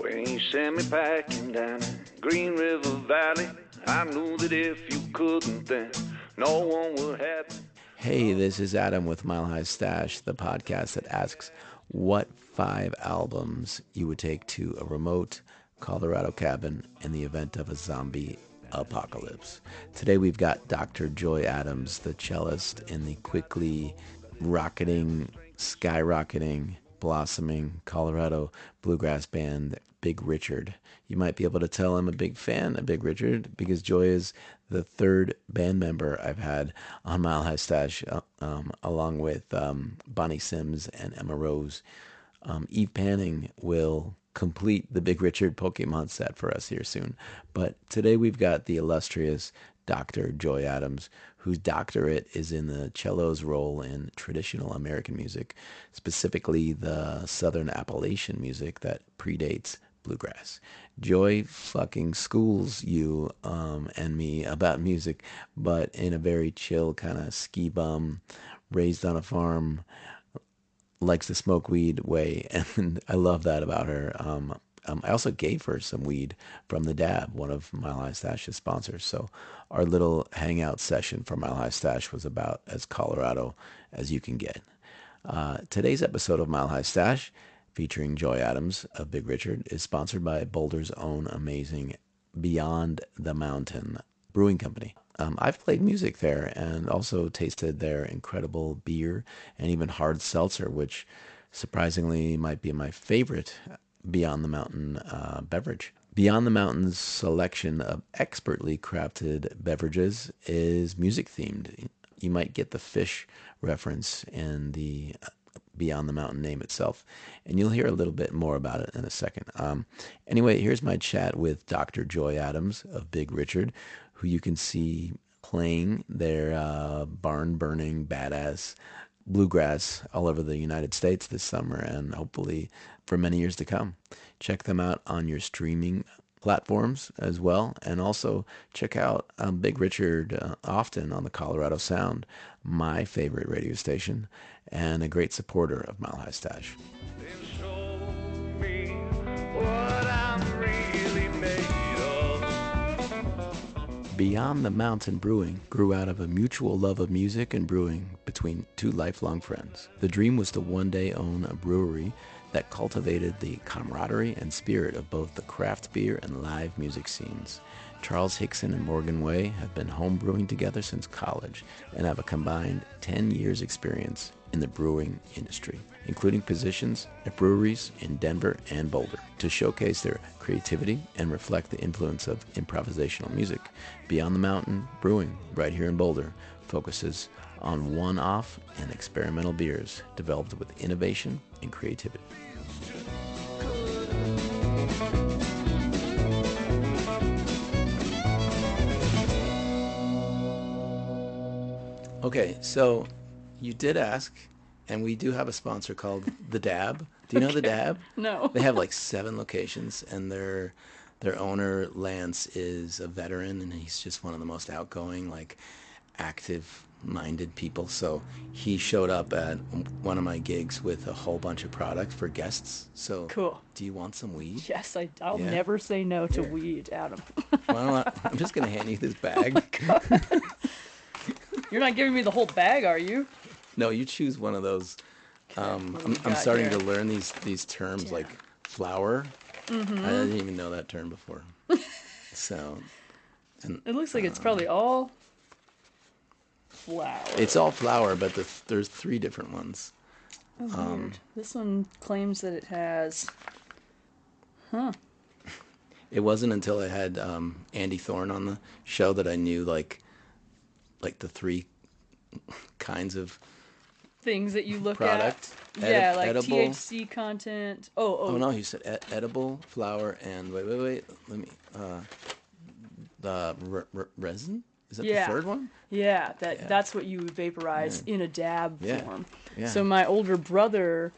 When you sent me packing down Green River Valley, I knew that if you couldn't, then no one would happen. Hey, this is Adam with Mile High Stash, the podcast that asks what 5 albums you would take to a remote Colorado cabin in the event of a zombie apocalypse. Today we've got Dr. Joy Adams, the cellist in the quickly skyrocketing, blossoming Colorado bluegrass band Big Richard. You might be able to tell I'm a big fan of Big Richard because Joy is the third band member I've had on Mile High Stash, along with Bonnie Sims and Emma Rose. Eve Panning will complete the Big Richard Pokemon set for us here soon. But today we've got the illustrious Dr. Joy Adams, whose doctorate is in the cello's role in traditional American music, specifically the Southern Appalachian music that predates bluegrass. Joy fucking schools you and me about music, but in a very chill kind of ski bum, raised on a farm, likes to smoke weed way, and I love that about her. I also gave her some weed from the Dab, one of Mile High Stash's sponsors. So our little hangout session for Mile High Stash was about as Colorado as you can get. Today's episode of Mile High Stash, featuring Joy Adams of Big Richard, is sponsored by Boulder's own amazing Beyond the Mountain Brewing Company. I've played music there and also tasted their incredible beer and even hard seltzer, which surprisingly might be my favorite Beyond the Mountain beverage. Beyond the Mountain's selection of expertly crafted beverages is music themed. You might get the fish reference in the Beyond the Mountain name itself, and you'll hear a little bit more about it in a second. Anyway, here's my chat with Dr. Joy Adams of Big Richard, who you can see playing their barn-burning, badass bluegrass all over the United States this summer and hopefully for many years to come. Check them out on your streaming platforms as well, and also check out Big Richard often on the Colorado Sound, my favorite radio station, and a great supporter of Mile High Stash. Then show me what I'm really made of. Beyond the Mountain Brewing grew out of a mutual love of music and brewing between two lifelong friends. The dream was to one day own a brewery that cultivated the camaraderie and spirit of both the craft beer and live music scenes. Charles Hickson and Morgan Way have been home brewing together since college and have a combined 10 years experience in the brewing industry, including positions at breweries in Denver and Boulder. To showcase their creativity and reflect the influence of improvisational music, Beyond the Mountain Brewing, right here in Boulder, focuses on one-off and experimental beers developed with innovation and creativity. Okay, so you did ask, and we do have a sponsor called The Dab. Do you know The Dab? No. They have like 7 locations, and their owner, Lance, is a veteran, and he's just one of the most outgoing, like, active-minded people. So he showed up at one of my gigs with a whole bunch of product for guests. So Cool. Do you want some weed? Yes, I'll Yeah. never say no to Here. weed, Adam. I'm just going to hand you this bag. You're not giving me the whole bag, are you? No, you choose one of those. what do we I'm got starting here? to learn these terms like flower. Mm-hmm. I didn't even know that term before. So, and It looks like it's probably all flour. it's all flower, but there's 3 different ones. Weird. This one claims that it has... It wasn't until I had Andy Thorne on the show that I knew like the 3 kinds of things that you look product. at. Yeah, like edible. THC content. Oh no, you said edible, flower, and wait. Let me. The resin. Is that Yeah. the third one? Yeah, that's what you vaporize Yeah. in a dab Yeah. form. Yeah. So my older brother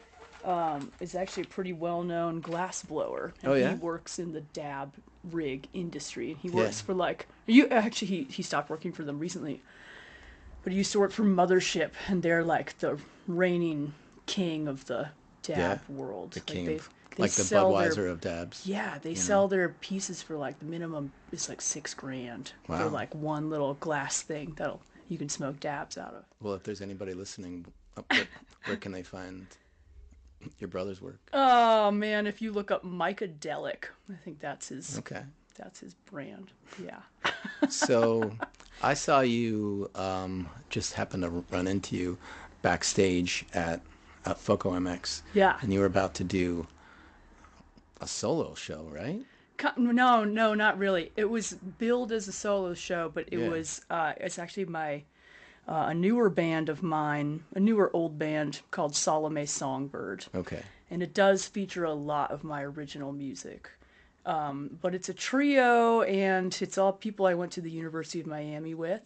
is actually a pretty well-known glass blower. And Oh, yeah? he works in the dab rig industry. And he Yeah. works for he stopped working for them recently. But he used to work for Mothership, and they're like the reigning king of the dab world. The Like king of They Like the sell Budweiser of dabs. Yeah, they you sell know? their pieces for like the minimum is like $6,000 for Wow. like one little glass thing that'll you can smoke dabs out of. Well, if there's anybody listening, where can they find your brother's work? Oh man, if you look up Micadelic, I think Okay. that's his brand. Yeah. So I saw you, just happened to run into you backstage at Foco MX. Yeah. And you were about to do a solo show, right? No, no, not really. It was billed as a solo show, but it Yeah. was it's actually my a newer band of mine, a newer old band called Salome Songbird. Okay. And it does feature a lot of my original music. But it's a trio, and it's all people I went to the University of Miami with.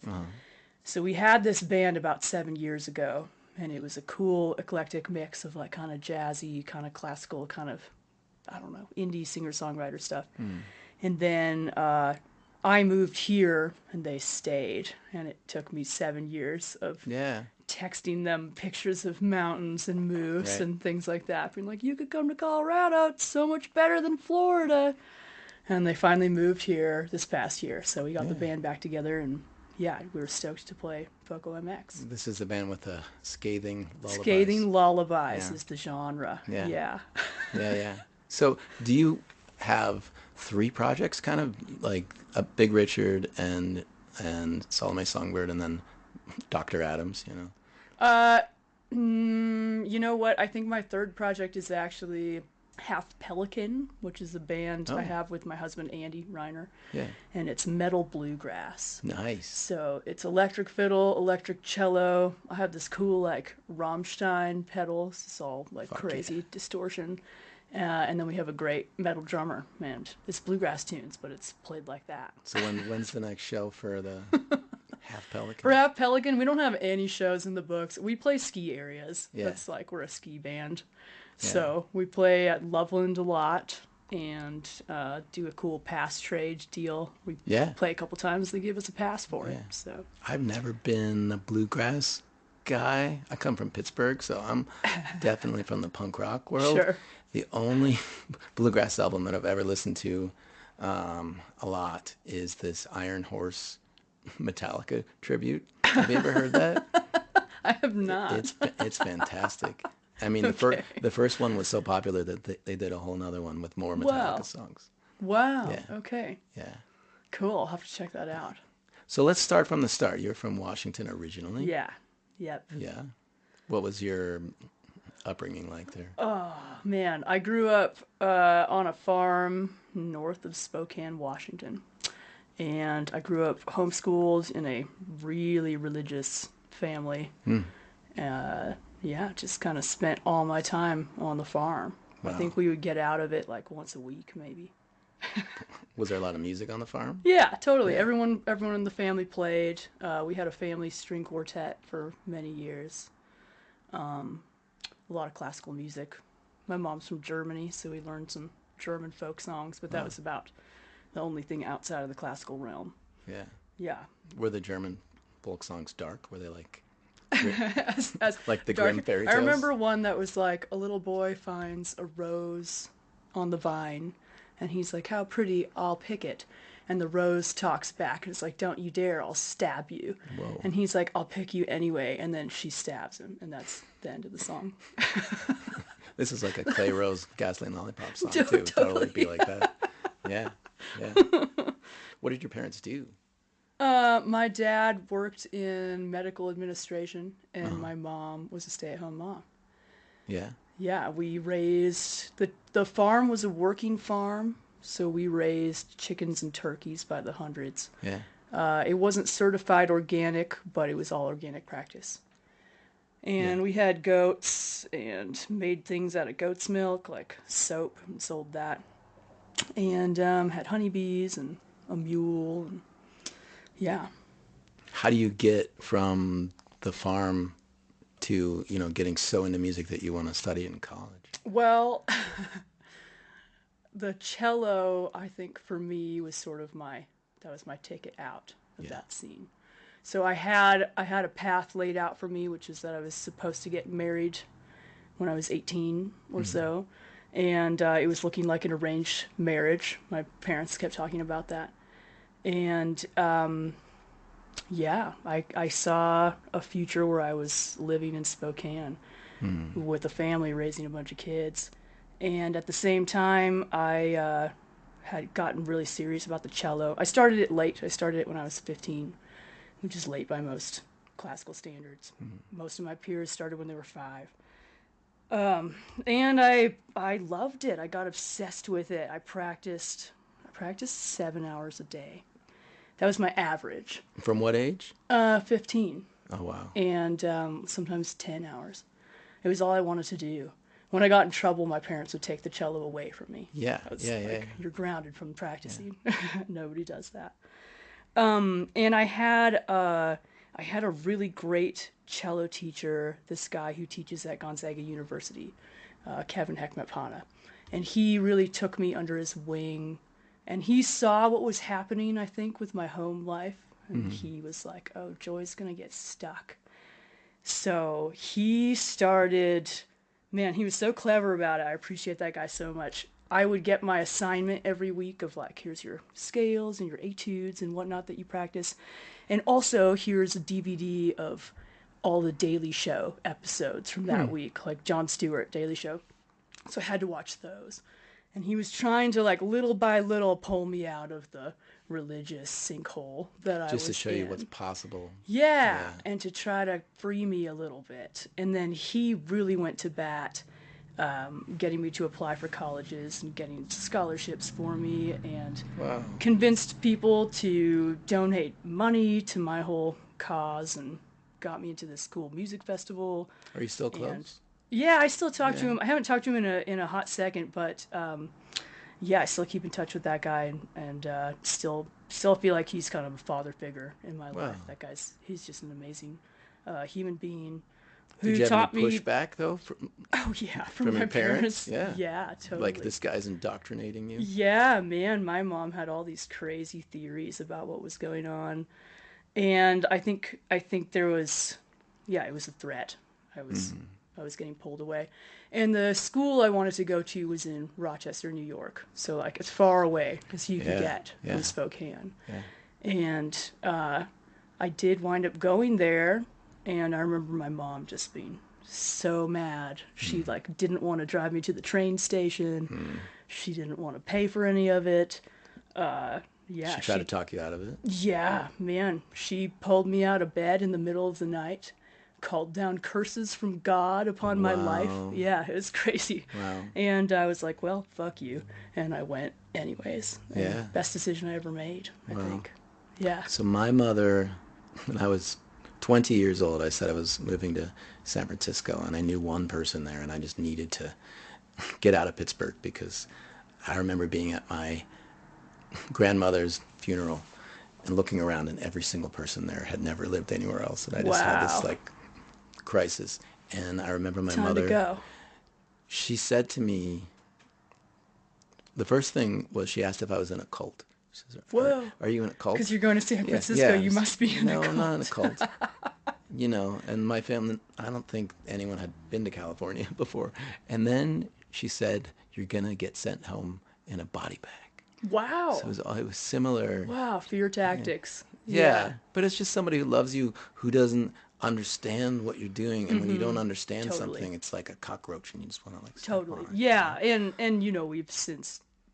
So we had this band about 7 years ago, and it was a cool, eclectic mix of like kind of jazzy, kind of classical, kind of, I don't know, indie singer-songwriter stuff. And then I moved here, and they stayed, and it took me 7 years of Yeah. texting them pictures of mountains and moose Right. and things like that, being like, you could come to Colorado, it's so much better than Florida. And they finally moved here this past year, so we got the Yeah. band back together, and yeah, we were stoked to play Foco MX. This is the band with the scathing lullabies. Scathing lullabies Yeah. is the genre. Yeah. Yeah. Yeah, yeah. So do you have three projects, kind of like a Big Richard and Salome Songbird, and then Dr. Adams, you know? You know what? I think my third project is actually Half Pelican, which is a band Oh. I have with my husband Andy Reiner, Yeah. and it's metal bluegrass. Nice. So it's electric fiddle, electric cello. I have this cool like Rammstein pedals. It's all like Fuck crazy distortion. And then we have a great metal drummer, and it's bluegrass tunes, but it's played like that. So when's the next show for the Half Pelican? For Half Pelican, we don't have any shows in the books. We play ski areas. Yeah. That's like we're a ski band. Yeah. So we play at Loveland a lot and do a cool pass trade deal. We Yeah. play a couple times. They give us a pass for Yeah. it. So I've never been a bluegrass guy. I come from Pittsburgh, so I'm definitely from the punk rock world. Sure. The only bluegrass album that I've ever listened to a lot is this Iron Horse Metallica tribute. Have you ever heard that? I have not. It's fantastic. I mean, Okay. the first one was so popular that they did a whole nother one with more Metallica Wow. songs. Wow. Yeah. Okay. Yeah. Cool. I'll have to check that out. So let's start from the start. You're from Washington originally. Yeah. Yep. Yeah. What was your upbringing like there? Man, I grew up on a farm north of Spokane, Washington. And I grew up homeschooled in a really religious family. Yeah, just kind of spent all my time on the farm. I Wow. think we would get out of it like once a week, maybe. Was there a lot of music on the farm? Yeah, totally. Yeah. Everyone in the family played. We had a family string quartet for many years. A lot of classical music. My mom's from Germany, so we learned some German folk songs, but that Wow. was about the only thing outside of the classical realm. Yeah. Yeah. Were the German folk songs dark? Were they like As like the dark- Grimm fairy I tales? remember one that was like a little boy finds a rose on the vine, and he's like, "How pretty! I'll pick it." And the rose talks back, and it's like, "Don't you dare! I'll stab you." Whoa. And he's like, "I'll pick you anyway." And then she stabs him, and that's the end of the song. This is like a Clay Rose Gasoline Lollipop song Totally. too. Totally be like that. Yeah. Yeah. What did your parents do? My dad worked in medical administration, and my mom was a stay-at-home mom. Yeah. Yeah, we raised the farm was a working farm, so we raised chickens and turkeys by the hundreds. Yeah. It wasn't certified organic, but it was all organic practice. And Yeah. we had goats and made things out of goat's milk, like soap, and sold that. And had honeybees and a mule. And yeah. How do you get from the farm to, getting so into music that you want to study in college? Well, the cello, I think for me was sort of that was my ticket out of Yeah. that scene. So I had a path laid out for me, which is that I was supposed to get married when I was 18 or so, And it was looking like an arranged marriage. My parents kept talking about that. And yeah, I saw a future where I was living in Spokane with a family, raising a bunch of kids. And at the same time, I had gotten really serious about the cello. I started it late. I started it when I was 15, which is late by most classical standards. Most of my peers started when they were 5. And I loved it. I got obsessed with it. I practiced 7 hours a day. That was my average. From what age? 15. Oh, wow. And sometimes 10 hours. It was all I wanted to do. When I got in trouble, my parents would take the cello away from me. Yeah, I was yeah, like, yeah. You're grounded from practicing. Yeah. Nobody does that. And I had a really great cello teacher, this guy who teaches at Gonzaga University, Kevin Hekmatpana. And he really took me under his wing. And he saw what was happening, I think, with my home life. And he was like, oh, Joy's going to get stuck. So he started, man, he was so clever about it. I appreciate that guy so much. I would get my assignment every week of like, here's your scales and your etudes and whatnot that you practice. And also, here's a DVD of all the Daily Show episodes from that week, like Jon Stewart, Daily Show. So I had to watch those. And he was trying to, like, little by little pull me out of the religious sinkhole that I was in. Just to show you what's possible. Yeah, and to try to free me a little bit. And then he really went to bat, getting me to apply for colleges and getting scholarships for me, and convinced people to donate money to my whole cause, and got me into this cool music festival. Are you still close? Yeah, I still talk to him. I haven't talked to him in a hot second, but yeah, I still keep in touch with that guy, and still feel like he's kind of a father figure in my life. That he's just an amazing human being who Did you have taught any me. pushback though? From my your parents? Yeah, totally. Like, this guy's indoctrinating you? Yeah, man, my mom had all these crazy theories about what was going on, and I think there was, it was a threat. I was getting pulled away. And the school I wanted to go to was in Rochester, New York. So, like, as far away as you could get from Spokane. Yeah. And I did wind up going there. And I remember my mom just being so mad. She, like, didn't want to drive me to the train station. She didn't want to pay for any of it. She tried to talk you out of it? Yeah, man. She pulled me out of bed in the middle of the night, called down curses from God upon my life. Yeah, it was crazy. Wow. And I was like, well, fuck you. And I went anyways. And best decision I ever made, I think. Yeah. So my mother, when I was 20 years old, I said I was moving to San Francisco, and I knew one person there, and I just needed to get out of Pittsburgh, because I remember being at my grandmother's funeral and looking around, and every single person there had never lived anywhere else. And I just had this, like, crisis. And I remember my mother, to go. She said to me, the first thing was, she asked if I was in a cult. She says, whoa. Are you in a cult? Because you're going to San Francisco, you must be in a cult. No, I'm not in a cult. You know, and my family, I don't think anyone had been to California before. And then she said, you're going to get sent home in a body bag. Wow. So it was similar. Wow, fear tactics. Yeah. But it's just somebody who loves you, who doesn't understand what you're doing, and when you don't understand something, it's like a cockroach, and you just want to, like, step on it. Yeah, and you know,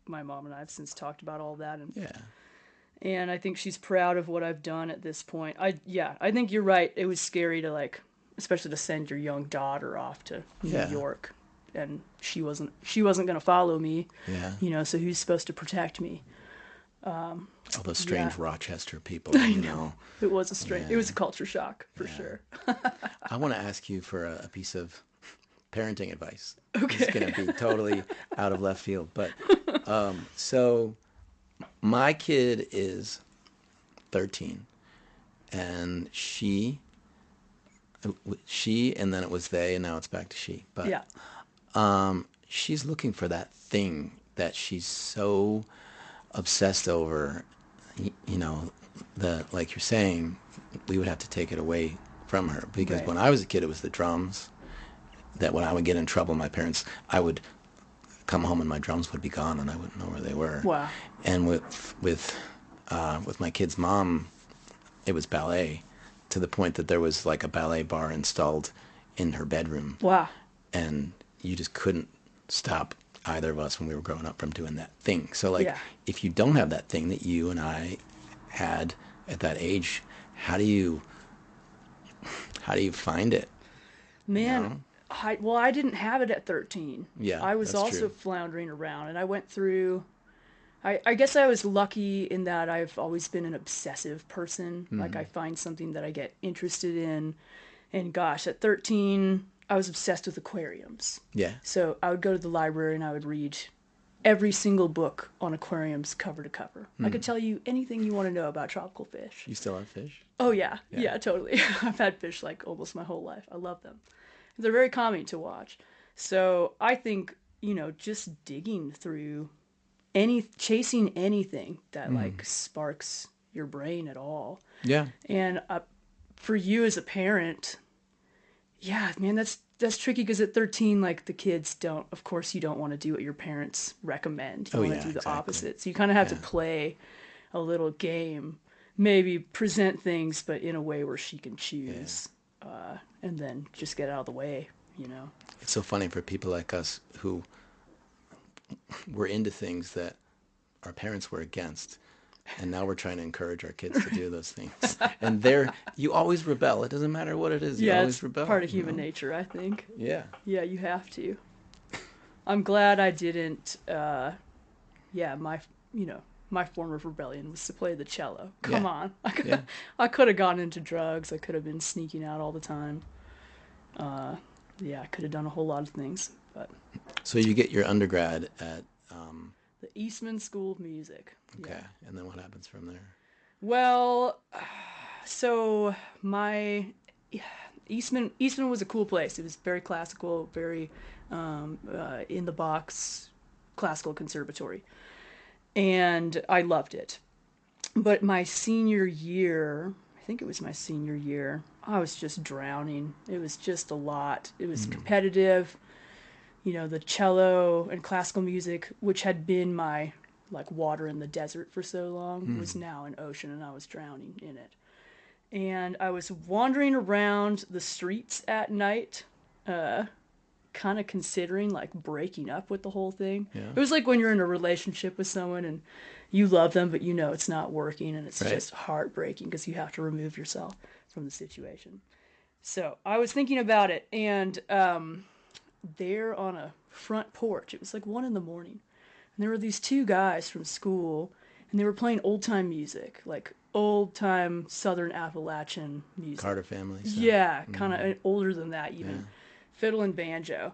my mom and I have since talked about all that, and I think she's proud of what I've done at this point. I think you're right. It was scary to, like, especially to send your young daughter off to New York, and she wasn't going to follow me. Yeah. You know, so who's supposed to protect me? All those strange Rochester people, I you know. It was it was a culture shock, for sure. I want to ask you for a piece of parenting advice. Okay. It's going to be totally out of left field. But, so my kid is 13, and she, and then it was they, and now it's back to she. But she's looking for that thing that she's so obsessed over. You know, like you're saying, we would have to take it away from her, because when I was a kid, it was the drums. That when I would get in trouble, my parents, I would come home and my drums would be gone and I wouldn't know where they were. Wow. And with my kid's mom, it was ballet, to the point that there was like a ballet bar installed in her bedroom. Wow. And you just couldn't stop either of us when we were growing up from doing that thing. So like, if you don't have that thing that you and I had at that age, how do you find it? Man, You know? I didn't have it at 13. Yeah, I was that's also true. floundering around, and I went through. I guess I was lucky in that I've always been an obsessive person. Like I find something that I get interested in, and gosh, at 13, I was obsessed with aquariums. Yeah. So I would go to the library and I would read every single book on aquariums cover to cover. I could tell you anything you want to know about tropical fish. You still have fish? Oh yeah, yeah, totally. I've had fish like almost my whole life. I love them. They're very calming to watch. So I think, just digging through chasing anything that like sparks your brain at all. Yeah. And for you as a parent, yeah, man, that's tricky because at 13, like the kids don't, of course, you don't want to do what your parents recommend. You want to do the opposite. So you kind of have to play a little game, maybe present things, but in a way where she can choose, and then just get out of the way, It's so funny for people like us who were into things that our parents were against. And now we're trying to encourage our kids to do those things. And you always rebel. It doesn't matter what it is. You always it's rebel. part of human nature, I think. Yeah. Yeah, you have to. I'm glad I didn't. My form of rebellion was to play the cello. Come on, I could have gone into drugs. I could have been sneaking out all the time. I could have done a whole lot of things. But So you get your undergrad at. the Eastman School of Music. Okay. Yeah. And then what happens from there? Well, so my Eastman was a cool place. It was very classical, very in the box classical conservatory, and I loved it. But my senior year, I think it was my senior year, I was just drowning. It was just a lot. It was competitive. The cello and classical music, which had been my like water in the desert for so long, was now an ocean, and I was drowning in it. And I was wandering around the streets at night, kind of considering like breaking up with the whole thing. Yeah. It was like when you're in a relationship with someone and you love them, but it's not working, and it's just heartbreaking because you have to remove yourself from the situation. So I was thinking about it, and there on a front porch, it was like 1 a.m, and there were these two guys from school, and they were playing old time music, like old time Southern Appalachian music. Carter family stuff. Yeah, kind of older than that even. Fiddle and banjo.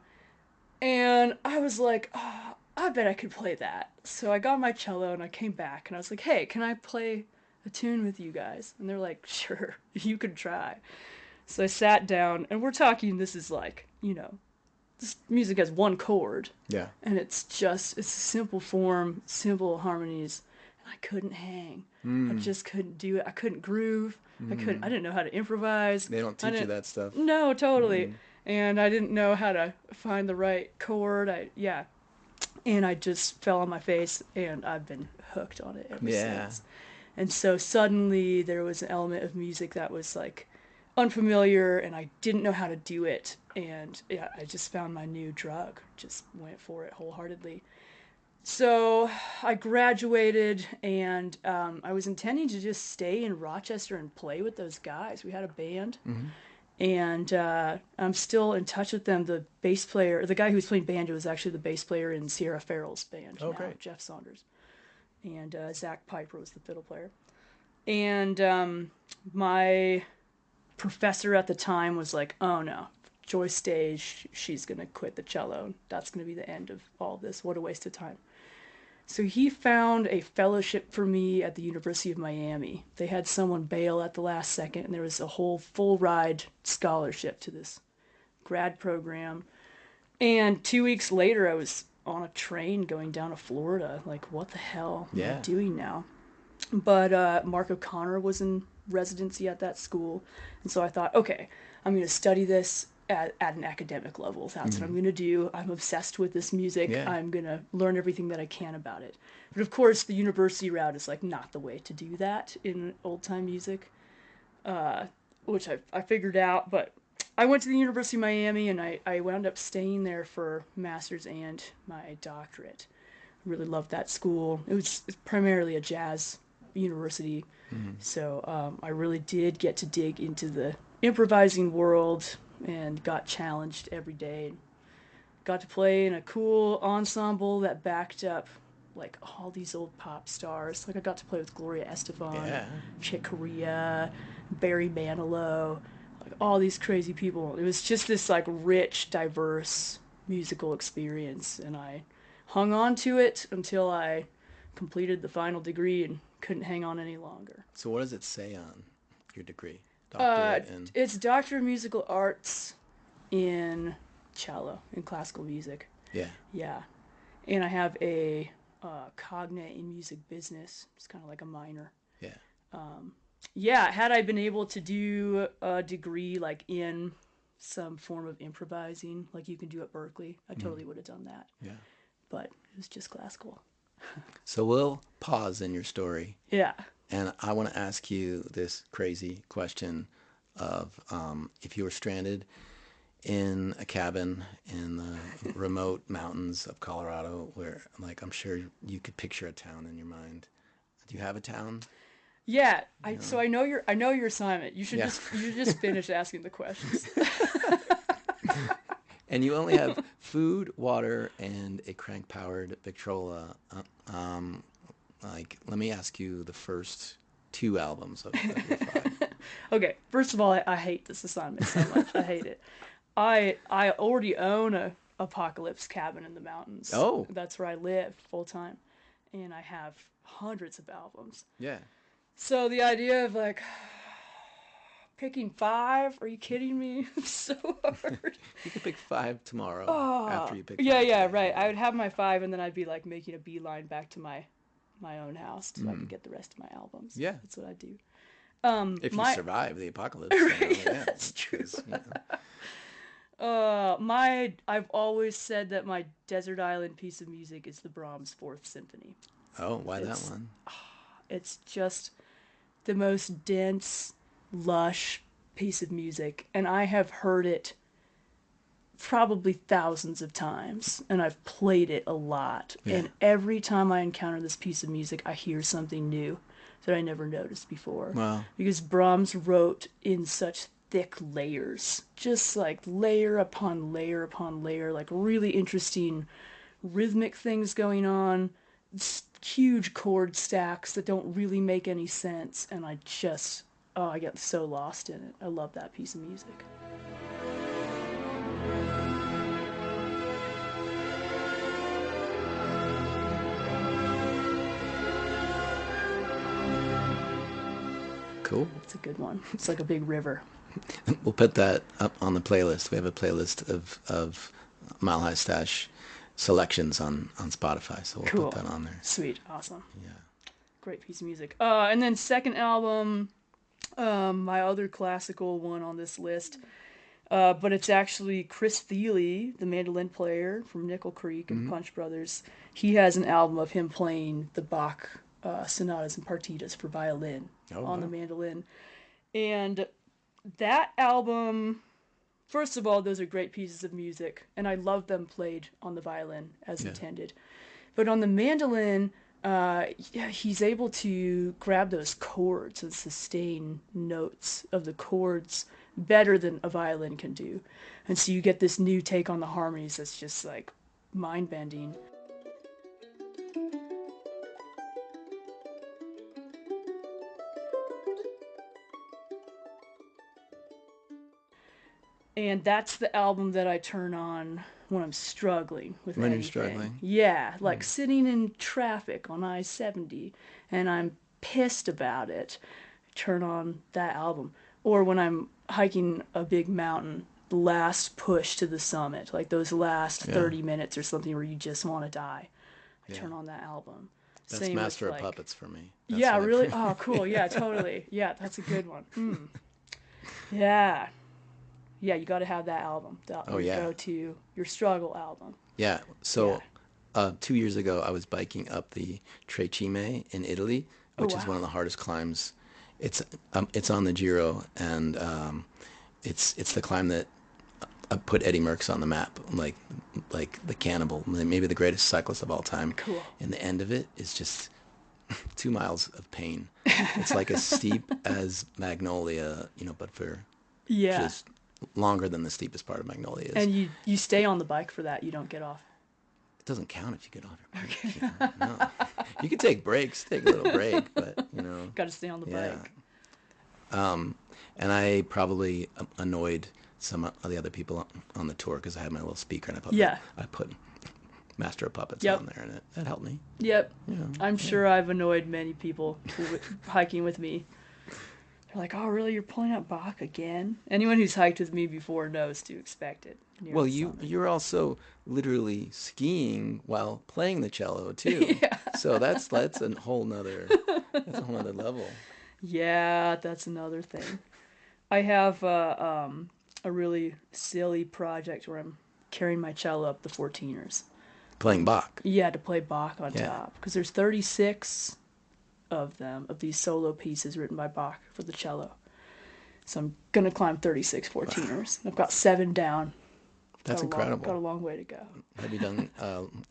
And I was like, oh, I bet I could play that. So I got my cello and I came back and I was like, hey, can I play a tune with you guys? And they're like, sure, you could try. So I sat down, and we're talking, this is like, this music has one chord. Yeah. And it's a simple form, simple harmonies. And I couldn't hang. I just couldn't do it. I couldn't groove. I didn't know how to improvise. They don't teach you that stuff. No, totally. And I didn't know how to find the right chord. And I just fell on my face, and I've been hooked on it ever since. And so suddenly there was an element of music that was like unfamiliar, and I didn't know how to do it. And I just found my new drug, just went for it wholeheartedly. So I graduated, and I was intending to just stay in Rochester and play with those guys. We had a band, and I'm still in touch with them. The bass player, the guy who was playing banjo, was actually the bass player in Sierra Farrell's band. Oh, great. Jeff Saunders. And Zach Piper was the fiddle player. And my professor at the time was like, oh no, Joyce Stage, she's going to quit the cello. That's going to be the end of all this. What a waste of time. So he found a fellowship for me at the University of Miami. They had someone bail at the last second, and there was a whole full ride scholarship to this grad program. And 2 weeks later, I was on a train going down to Florida. Like, what the hell am I doing now? But Mark O'Connor was in residency at that school. And so I thought, okay, I'm going to study this. at an academic level. That's what I'm going to do. I'm obsessed with this music. Yeah. I'm going to learn everything that I can about it. But of course, the university route is like not the way to do that in old time music, which I figured out. But I went to the University of Miami, and I wound up staying there for master's and my doctorate. Really loved that school. It's primarily a jazz university, so I really did get to dig into the improvising world and got challenged every day. Got to play in a cool ensemble that backed up like all these old pop stars. Like I got to play with Gloria Estefan, Yeah. Chick Corea, Barry Manilow, like all these crazy people. It was just this like rich, diverse musical experience, and I hung on to it until I completed the final degree and couldn't hang on any longer. So what does it say on your degree? Doctorate in... It's Doctor of Musical Arts in cello, in classical music. Yeah. Yeah. And I have a cognate in music business. It's kind of like a minor. Yeah. Yeah, had I been able to do a degree like in some form of improvising, like you can do at Berkeley, I totally would have done that. Yeah. But it was just classical. So we'll pause in your story, Yeah. and I want to ask you this crazy question of if you were stranded in a cabin in the remote mountains of Colorado, where, like, I'm sure you could picture a town in your mind. Do you have a town? Yeah, so I know your assignment. You should Yeah. just finish asking the questions. And you only have food, water, and a crank-powered Victrola. Let me ask you the first 2 albums of your 5. Okay, first of all, I hate this assignment so much. I hate it. I already own a apocalypse cabin in the mountains. Oh. That's where I live full time, and I have hundreds of albums. Yeah. So the idea of like picking 5, are you kidding me? It's so hard. You could pick 5 tomorrow after you pick 5 Yeah, today. right. I would have my 5, and then I'd be like making a beeline back to my own house so I could get the rest of my albums. Yeah. That's what I do. If you survive the apocalypse. Yeah, that's true. I've always said that my desert island piece of music is the Brahms 4th Symphony. Oh, why that one? It's just the most dense, lush piece of music, and I have heard it probably thousands of times, and I've played it a lot. Yeah. And every time I encounter this piece of music, I hear something new that I never noticed before. Wow. Because Brahms wrote in such thick layers, just like layer upon layer upon layer, like really interesting rhythmic things going on, huge chord stacks that don't really make any sense, and I get so lost in it. I love that piece of music. Cool. It's a good one. It's like a big river. We'll put that up on the playlist. We have a playlist of Mile High Stash selections on Spotify, so we'll Cool. put that on there. Sweet. Awesome. Yeah. Great piece of music. And then second album, my other classical one on this list, but it's actually Chris Thile, the mandolin player from Nickel Creek and Punch Brothers. He has an album of him playing the Bach sonatas and partitas for violin on the mandolin. And that album, first of all, those are great pieces of music, and I love them played on the violin as intended. But on the mandolin, he's able to grab those chords and sustain notes of the chords better than a violin can do. And so you get this new take on the harmonies that's just like mind-bending. And that's the album that I turn on when I'm struggling with When you're anything. struggling? Yeah, like sitting in traffic on I-70 and I'm pissed about it. Turn on that album. Or when I'm hiking a big mountain, the last push to the summit, like those last 30 minutes or something where you just want to die. I turn on that album. That's Same Master with, of like, Puppets for me. That's yeah, what I really? pre- Oh, cool. Yeah, totally. Yeah, that's a good one. Yeah. Yeah, you got to have that album. Oh, Your yeah. go-to, your struggle album. Yeah. So, Yeah. 2 years ago, I was biking up the Tre Cime in Italy, Oh, which is one of wow. the hardest climbs. It's on the Giro, and it's the climb that put Eddie Merckx on the map, like the cannibal, maybe the greatest cyclist of all time. Cool. And the end of it is just 2 miles of pain. It's like as steep as Magnolia, but for Yeah. just longer than the steepest part of Magnolia is. And you stay on the bike for that. You don't get off. It doesn't count if you get off your bike. No. You can take breaks, take a little break, but Got to stay on the yeah. bike. And I probably annoyed some of the other people on the tour because I had my little speaker and I put Master of Puppets Yep. on there, and that helped me. Yep. Yeah. I'm sure I've annoyed many people hiking with me. They're like, "Oh, really? You're pulling out Bach again?" Anyone who's hiked with me before knows to expect it. near Well, the summit. you're also literally skiing while playing the cello too. Yeah. So that's a whole nother level. Yeah, that's another thing. I have a really silly project where I'm carrying my cello up the 14ers. Playing Bach. Yeah, to play Bach on Yeah. top. Because there's 36 of them, of these solo pieces written by Bach for the cello. So I'm going to climb 36 14ers. I've got 7 down. That's incredible. Got a long way to go. Have you done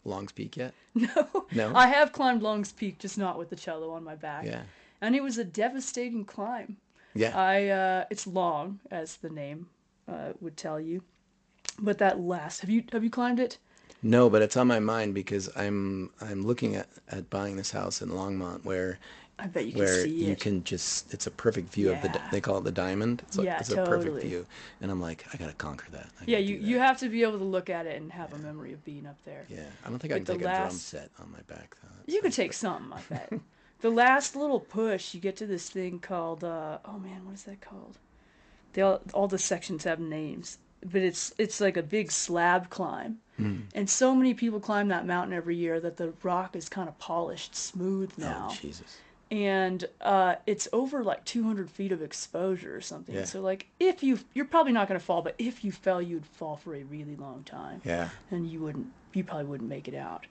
Long's Peak yet? No. No? I have climbed Long's Peak, just not with the cello on my back. Yeah. And it was a devastating climb. Yeah. It's long, as the name would tell you. But that last, have you climbed it? No, but it's on my mind because I'm looking at buying this house in Longmont where I bet you can where see you it. can just, it's a perfect view of Yeah. they call it the diamond. Yeah, it's a perfect totally. view. And I'm like, I got to conquer that. I Yeah, gotta do you that. have to be able to look at it and have a memory of being up there. Yeah. I don't think I But can the take a drum last- set on my back though. You could take something, I bet. The last little push, you get to this thing called, oh man, what is that called? All the sections have names, but it's like a big slab climb. And so many people climb that mountain every year that the rock is kind of polished smooth now. Oh, Jesus. And it's over like 200 feet of exposure or something. Yeah. So like if you're probably not going to fall, but if you fell, you'd fall for a really long time. Yeah. And you probably wouldn't make it out.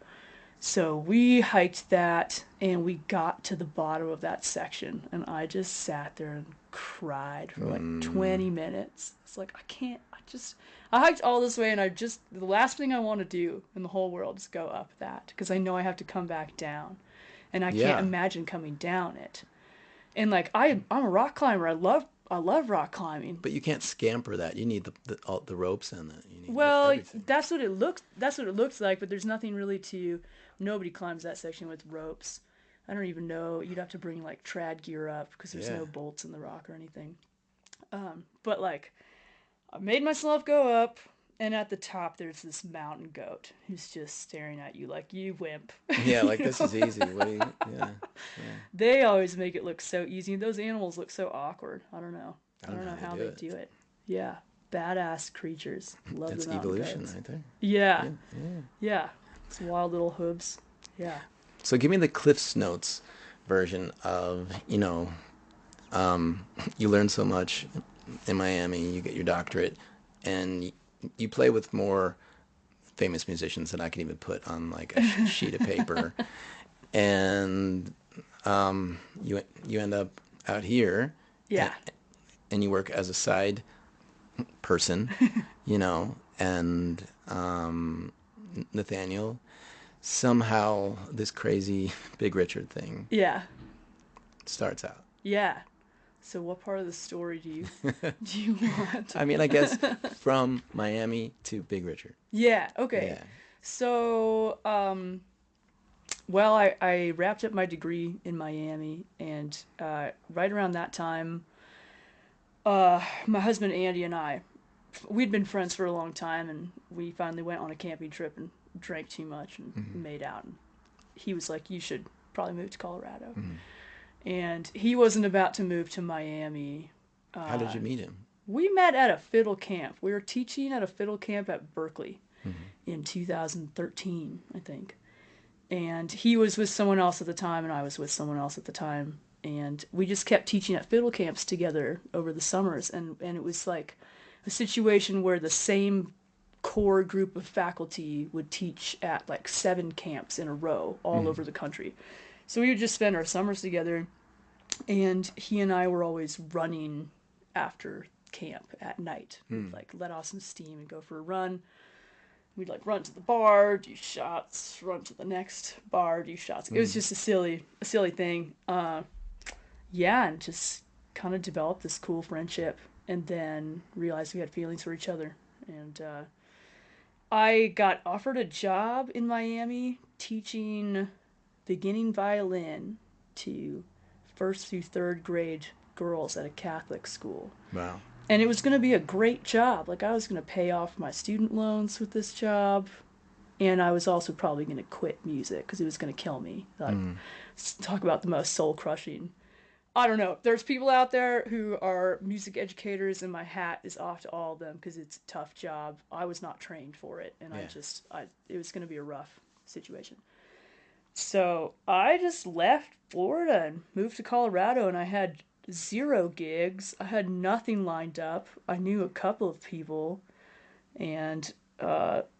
So we hiked that and we got to the bottom of that section and I just sat there and cried for like 20 minutes. It's like, I hiked all this way and the last thing I want to do in the whole world is go up that because I know I have to come back down and I Yeah. can't imagine coming down it. And like, I'm a rock climber. I love rock climbing. But you can't scamper that. You need the ropes and you need Well, everything. that's what it looks like, but there's nothing really nobody climbs that section with ropes. I don't even know. You'd have to bring like trad gear up because there's Yeah. no bolts in the rock or anything. But like, I made myself go up, and at the top there's this mountain goat who's just staring at you like, you wimp. Yeah, like this is easy. Yeah. They always make it look so easy. Those animals look so awkward. I don't know. I don't know how they do do it. Yeah. Badass creatures. Love That's the mountain evolution goats. right there. Yeah. Yeah. It's wild little hooves. Yeah. So give me the Cliff's Notes version of, you learn so much in Miami, you get your doctorate, and you play with more famous musicians than I can even put on like a sheet of paper. And you end up out here. Yeah. And you work as a side person, and Nathaniel, somehow this crazy Big Richard thing Yeah. starts out. Yeah. So what part of the story do you want? I mean, I guess from Miami to Big Richard. Yeah. Okay. Yeah. So, well, I wrapped up my degree in Miami, and right around that time, my husband Andy and we'd been friends for a long time, and we finally went on a camping trip and drank too much and made out. And he was like, "You should probably move to Colorado." And he wasn't about to move to Miami. How did you meet him? We met at a fiddle camp. We were teaching at a fiddle camp at Berkeley in 2013, I think. And he was with someone else at the time, and I was with someone else at the time. And we just kept teaching at fiddle camps together over the summers. And it was like a situation where the same core group of faculty would teach at like 7 camps in a row all over the country. So we would just spend our summers together, and he and I were always running after camp at night. We'd like let off some steam and go for a run. We'd like run to the bar, do shots, run to the next bar, do shots. It was just a silly thing. Yeah, and just kind of developed this cool friendship, and then realized we had feelings for each other. And I got offered a job in Miami teaching beginning violin to 1st through 3rd grade girls at a Catholic school. Wow. And it was going to be a great job. Like, I was going to pay off my student loans with this job. And I was also probably going to quit music because it was going to kill me. Like, talk about the most soul-crushing. I don't know. There's people out there who are music educators, and my hat is off to all of them because it's a tough job. I was not trained for it, and it was going to be a rough situation. So I just left Florida and moved to Colorado, and I had 0 gigs. I had nothing lined up. I knew a couple of people, and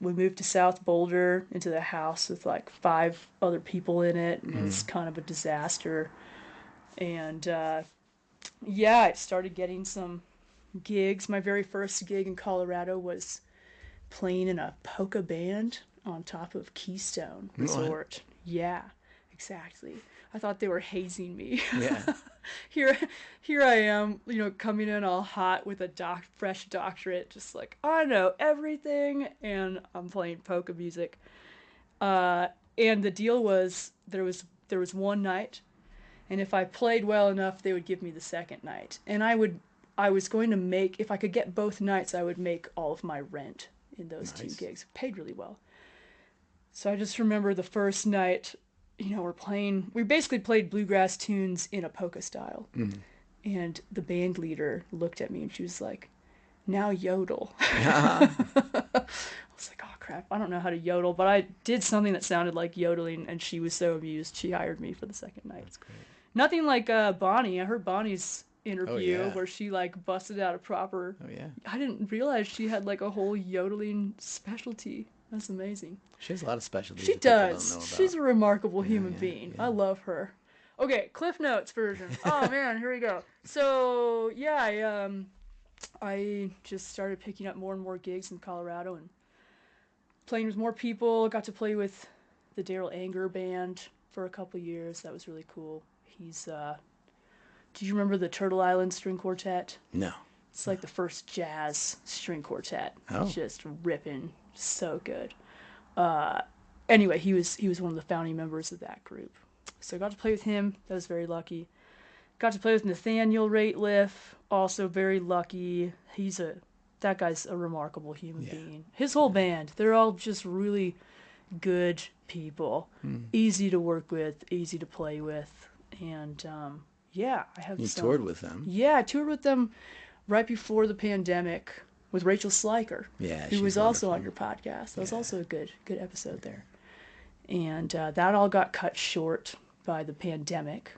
we moved to South Boulder into the house with like 5 other people in it, and it was kind of a disaster. And I started getting some gigs. My very first gig in Colorado was playing in a polka band on top of Keystone Resort. What? Yeah, exactly. I thought they were hazing me. Yeah. Here I am, coming in all hot with a fresh doctorate, just like, I know everything, and I'm playing polka music. And the deal was there was one night, and if I played well enough, they would give me the second night. And I was going to make, if I could get both nights, I would make all of my rent in those 2 gigs. Paid really well. So I just remember the first night, we basically played bluegrass tunes in a polka style. And the band leader looked at me and she was like, now yodel. I was like, oh crap, I don't know how to yodel, but I did something that sounded like yodeling, and she was so amused she hired me for the second night. That's great. Nothing like Bonnie. I heard Bonnie's interview where she like busted out a proper. Oh yeah. I didn't realize she had like a whole yodeling specialty. That's amazing. She has a lot of specialties. She does. She's a remarkable human being. Yeah. I love her. Okay, Cliff Notes version. Oh man, here we go. So yeah, I just started picking up more and more gigs in Colorado and playing with more people. Got to play with the Daryl Anger band for a couple years. That was really cool. He's did you remember the Turtle Island String Quartet? No. It's like the first jazz string quartet. Oh. Just ripping, so good. Anyway, he was one of the founding members of that group. So I got to play with him. That was very lucky. Got to play with Nathaniel Rateliff. Also very lucky. That guy's a remarkable human being. His whole band, they're all just really good people. Easy to work with, easy to play with. And I have You toured with them. Yeah, I toured with them right before the pandemic with Rachel Sliker. Yeah, who was also on your podcast. That was also a good episode there. And that all got cut short by the pandemic,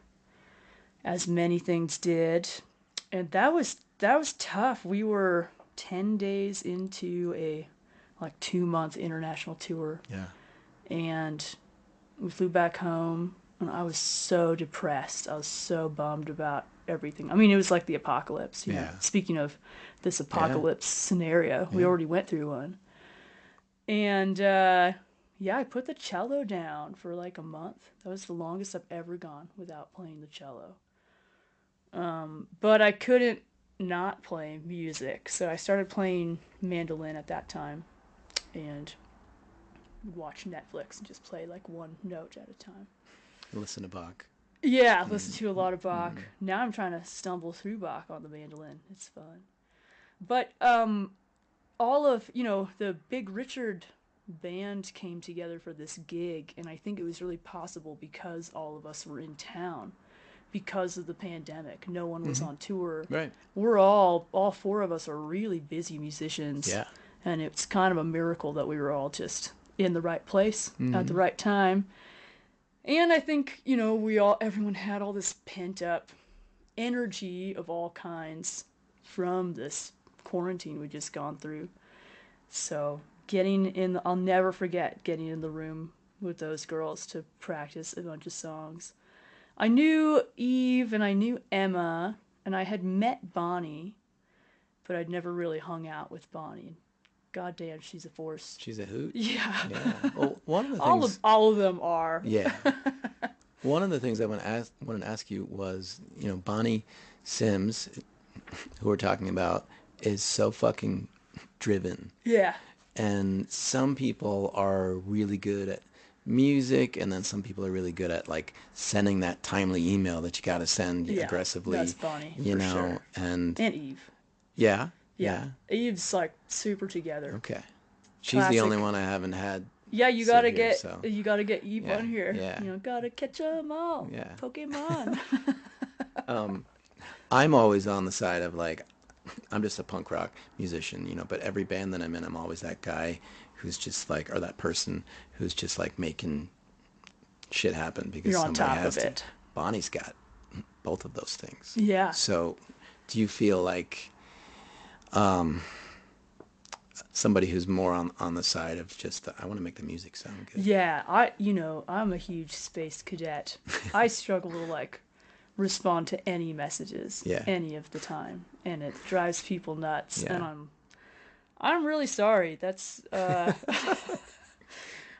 as many things did. And that was tough. We were 10 days into a 2-month international tour. Yeah. And we flew back home, and I was so depressed. I was so bummed about everything. I mean, it was like the apocalypse. You know? Speaking of this apocalypse scenario, we already went through one. And I put the cello down for like a month. That was the longest I've ever gone without playing the cello. But I couldn't not play music, so I started playing mandolin at that time, and watch Netflix and just play like one note at a time. Listen to Bach. Yeah, listen to a lot of Bach. Now I'm trying to stumble through Bach on the mandolin. It's fun. But all of, the Big Richard band came together for this gig, and I think it was really possible because all of us were in town because of the pandemic. No one was on tour. Right. We're all 4 of us are really busy musicians. Yeah. And it's kind of a miracle that we were all just in the right place at the right time. And I think, everyone had all this pent up energy of all kinds from this quarantine we just gone through. So I'll never forget getting in the room with those girls to practice a bunch of songs. I knew Eve and I knew Emma, and I had met Bonnie, but I'd never really hung out with Bonnie. God damn, she's a force. She's a hoot. Yeah. Yeah. Well, one of the all things. all of them are. Yeah. One of the things I want to ask you was, Bonnie Sims, who we're talking about, is so fucking driven. Yeah. And some people are really good at music, and then some people are really good at like sending that timely email that you got to send aggressively. That's Bonnie, you for know, sure. and Eve. Yeah. Eve's like super together. Okay. She's Classic. the only one I haven't had. Yeah, you gotta get Eve Yeah, on here. yeah. Gotta catch 'em all. Yeah. Pokemon. I'm always on the side of like, I'm just a punk rock musician, but every band that I'm in, I'm always that guy who's just like, or that person who's just like making shit happen because You're on somebody top has of to. it. Bonnie's got both of those things. Yeah. So, do you feel like somebody who's more on the side of just I want to make the music sound good? Yeah, I'm a huge space cadet. I struggle to like respond to any messages any of the time, and it drives people nuts. Yeah. And I'm really sorry. That's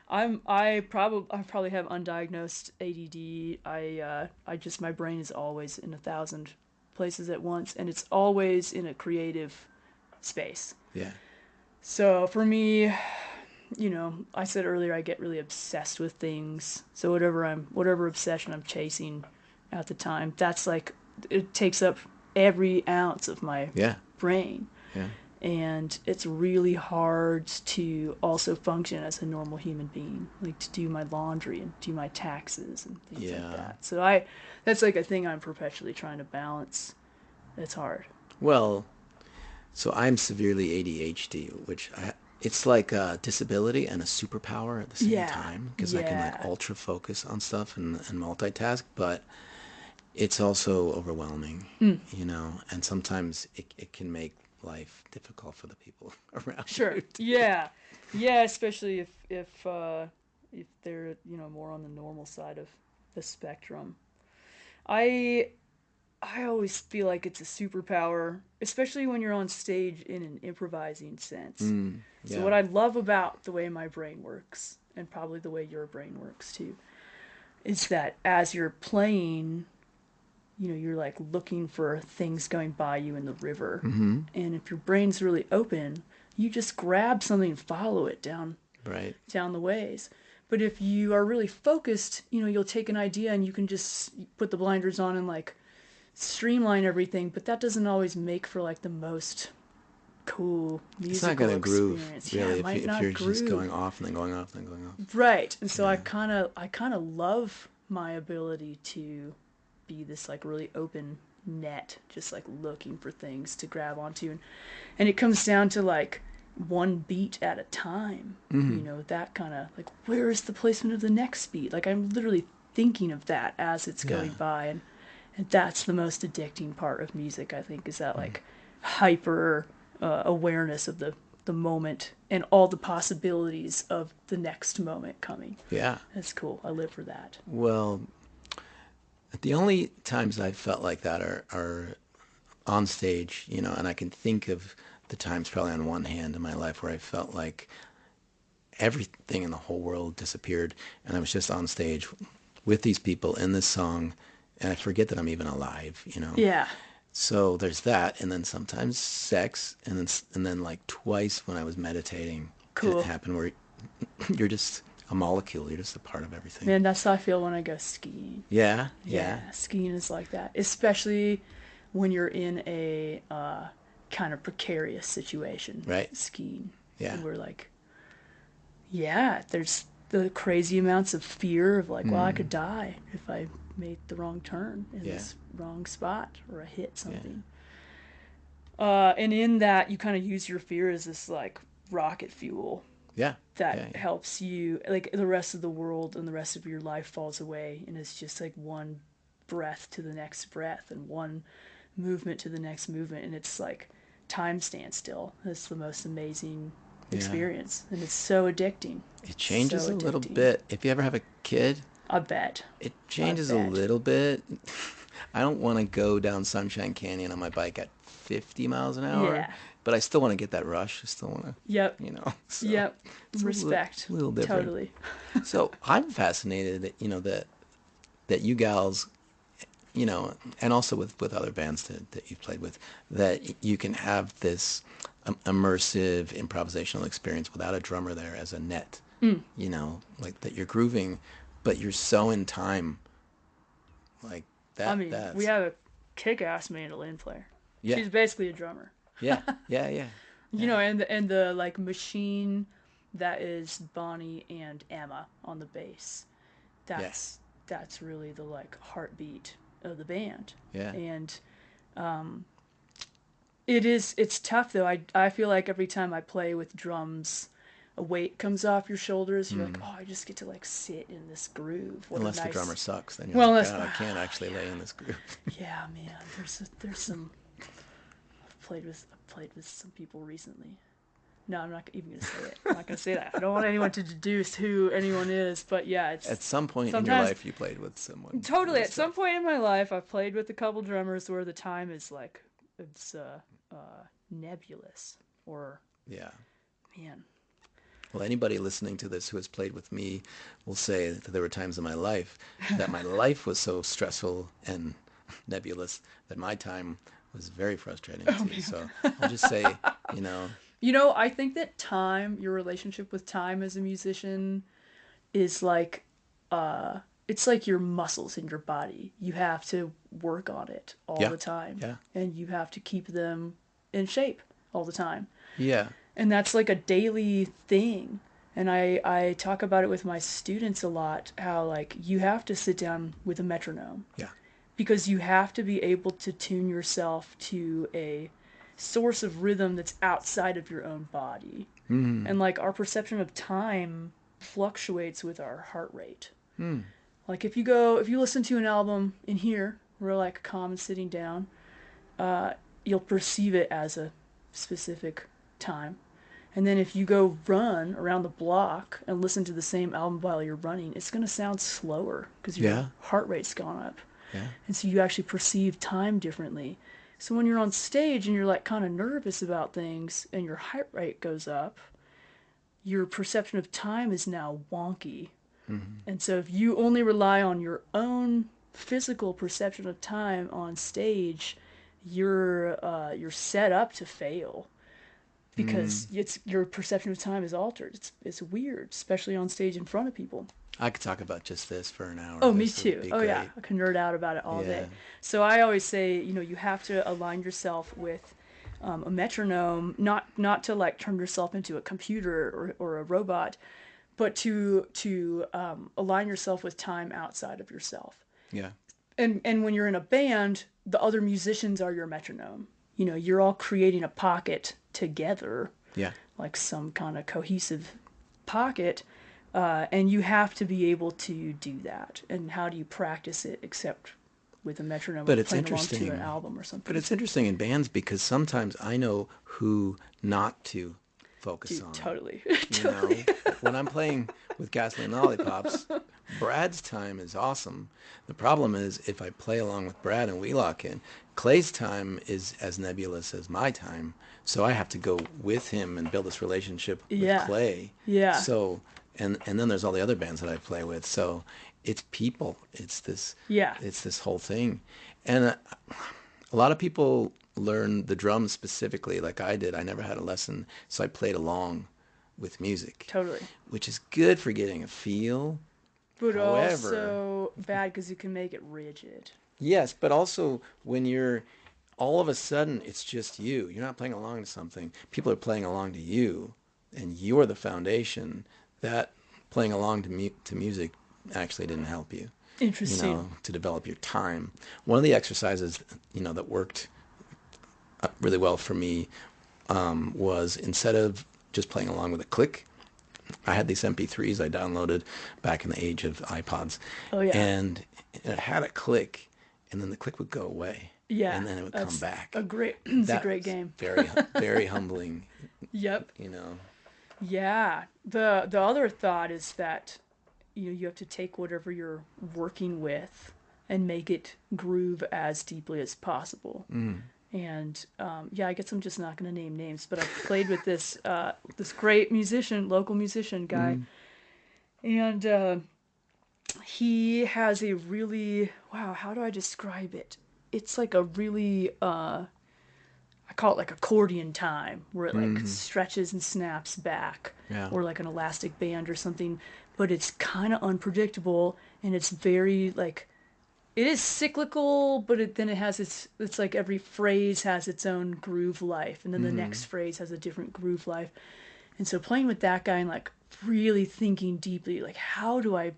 I probably have undiagnosed ADD. My brain is always in 1,000 places at once, and it's always in a creative space. Yeah. So for me, I said earlier I get really obsessed with things. So whatever obsession I'm chasing at the time, that's like it takes up every ounce of my brain. Yeah. And it's really hard to also function as a normal human being, like to do my laundry and do my taxes and things like that. So that's like a thing I'm perpetually trying to balance. It's hard. Well, so I'm severely ADHD, which it's like a disability and a superpower at the same time, because I can like ultra focus on stuff and multitask, but it's also overwhelming, and sometimes it can make life difficult for the people around. Sure. Yeah, especially if they're more on the normal side of the spectrum. I always feel like it's a superpower, especially when you're on stage in an improvising sense. So what I love about the way my brain works, and probably the way your brain works too, is that as you're playing, you're like looking for things going by you in the river. Mm-hmm. And if your brain's really open, you just grab something and follow it down the ways. But if you are really focused, you'll take an idea and you can just put the blinders on and like streamline everything, but that doesn't always make for like the most cool musical It's not going to groove, really, if you're just going off and then going off and then going off. Right. And so I kind of love my ability to be this like really open net, just like looking for things to grab onto, and it comes down to like one beat at a time. That kind of like, where is the placement of the next beat? Like I'm literally thinking of that as it's going by, and that's the most addicting part of music, I think, is that like hyper awareness of the moment and all the possibilities of the next moment coming. Yeah. That's cool. I live for that. Well, the only times I felt like that are on stage, and I can think of the times probably on one hand in my life where I felt like everything in the whole world disappeared and I was just on stage with these people in this song and I forget that I'm even alive, Yeah. So there's that, and then sometimes sex, and then like twice when I was meditating, cool. It happened where you're just a molecule, you're just a part of everything. Man, that's how I feel when I go skiing. Yeah. Skiing is like that, especially when you're in a kind of precarious situation. Right. Skiing. Yeah. And we're like, there's the crazy amounts of fear of like, well, I could die if I made the wrong turn in this wrong spot or I hit something. And in that, you kind of use your fear as this like rocket fuel. That helps you, like the rest of the world and the rest of your life falls away, and it's just like one breath to the next breath and one movement to the next movement, and it's like time standstill. It's the most amazing Yeah. experience, and it's so addicting. It changes So a little addicting. bit. If you ever have a kid, I bet. it changes a bet. little bit. I don't want to go down Sunshine Canyon on my bike at 50 miles an hour, Yeah. but I still want to get that rush. I still want to, Yep. so Yep. it's Respect. a little different. Totally. So I'm fascinated that, that you gals, and also with other bands that you've played with, that you can have this immersive improvisational experience without a drummer there as a net, like that you're grooving, but you're so in time, like that. I mean, we have a kick-ass mandolin player. Yeah. She's basically a drummer. Yeah, yeah, yeah. And the like machine that is Bonnie and Emma on the bass. That's really the like heartbeat of the band. Yeah. And it's tough though. I feel like every time I play with drums, a weight comes off your shoulders. You're like, oh, I just get to like sit in this groove. What Unless a nice... the drummer sucks, then you're Well, like, unless... God, I can't actually lay in this groove. Yeah, man. There's some. I've played with some people recently. No, I'm not even gonna say it. I'm not gonna say that. I don't want anyone to deduce who anyone is, but yeah, it's At some point in your life, you played with someone. totally. At some point in my life, I've played with a couple drummers where the time is like it's nebulous or Yeah. man. Well, anybody listening to this who has played with me will say that there were times in my life that my life was so stressful and nebulous that my time was very frustrating too. So I'll just say, I think that time, your relationship with time as a musician is like, it's like your muscles in your body. You have to work on it all the time. Yeah. And you have to keep them in shape all the time. Yeah. And that's like a daily thing. And I talk about it with my students a lot, how like you have to sit down with a metronome. Yeah. Because you have to be able to tune yourself to a source of rhythm that's outside of your own body. And like our perception of time fluctuates with our heart rate. Like if you listen to an album in here, we're like calm and sitting down, you'll perceive it as a specific time. And then if you go run around the block and listen to the same album while you're running, it's going to sound slower because your heart rate's gone up. Yeah. And so you actually perceive time differently. So when you're on stage and you're like kind of nervous about things and your heart rate goes up, your perception of time is now wonky. And so if you only rely on your own physical perception of time on stage, you're set up to fail. Because your perception of time is altered. It's weird, especially on stage in front of people. I could talk about just this for an hour. Oh, me This would too. be Oh, great. yeah. I can nerd out about it all Yeah. day. So I always say, you have to align yourself with a metronome, not to like turn yourself into a computer or a robot, but to align yourself with time outside of yourself. Yeah. And when you're in a band, the other musicians are your metronome. You're all creating a pocket together, Yeah. like some kind of cohesive pocket, and you have to be able to do that. And how do you practice it except with a metronome? But or it's playing along interesting. to an album or something. But it's interesting in bands because sometimes I know who not to focus on. Totally. When I'm playing with Gasoline Lollipops, Brad's time is awesome. The problem is if I play along with Brad and we lock in, Clay's time is as nebulous as my time. So I have to go with him and build this relationship with Clay. Yeah. So, and then there's all the other bands that I play with. So it's people. It's this. Yeah. It's this whole thing. And a lot of people learn the drums specifically like I did. I never had a lesson. So I played along with music. Totally. Which is good for getting a feel. But However, also bad because you can make it rigid. Yes, but also when you're all of a sudden it's just you. You're not playing along to something. People are playing along to you, and you're the foundation. That playing along to music actually didn't help you. Interesting. To develop your time. One of the exercises, that worked really well for me was instead of just playing along with a click, I had these MP3s I downloaded back in the age of iPods. Oh, yeah. And it had a click, and then the click would go away. Yeah, and then it would come back. a great, it's a That great was game. very humbling, Yep. you know. Yeah. The other thought is that you have to take whatever you're working with and make it groove as deeply as possible. And yeah, I guess I'm just not going to name names, but I played with this great musician, local musician guy, and he has a really, wow, how do I describe it? It's like a really I call it like accordion time, where it like stretches and snaps back, Yeah. or like an elastic band or something. But it's kind of unpredictable, and it's very like it is cyclical, but then it has it's like every phrase has its own groove life, and then the next phrase has a different groove life. And so playing with that guy and like really thinking deeply, like how do I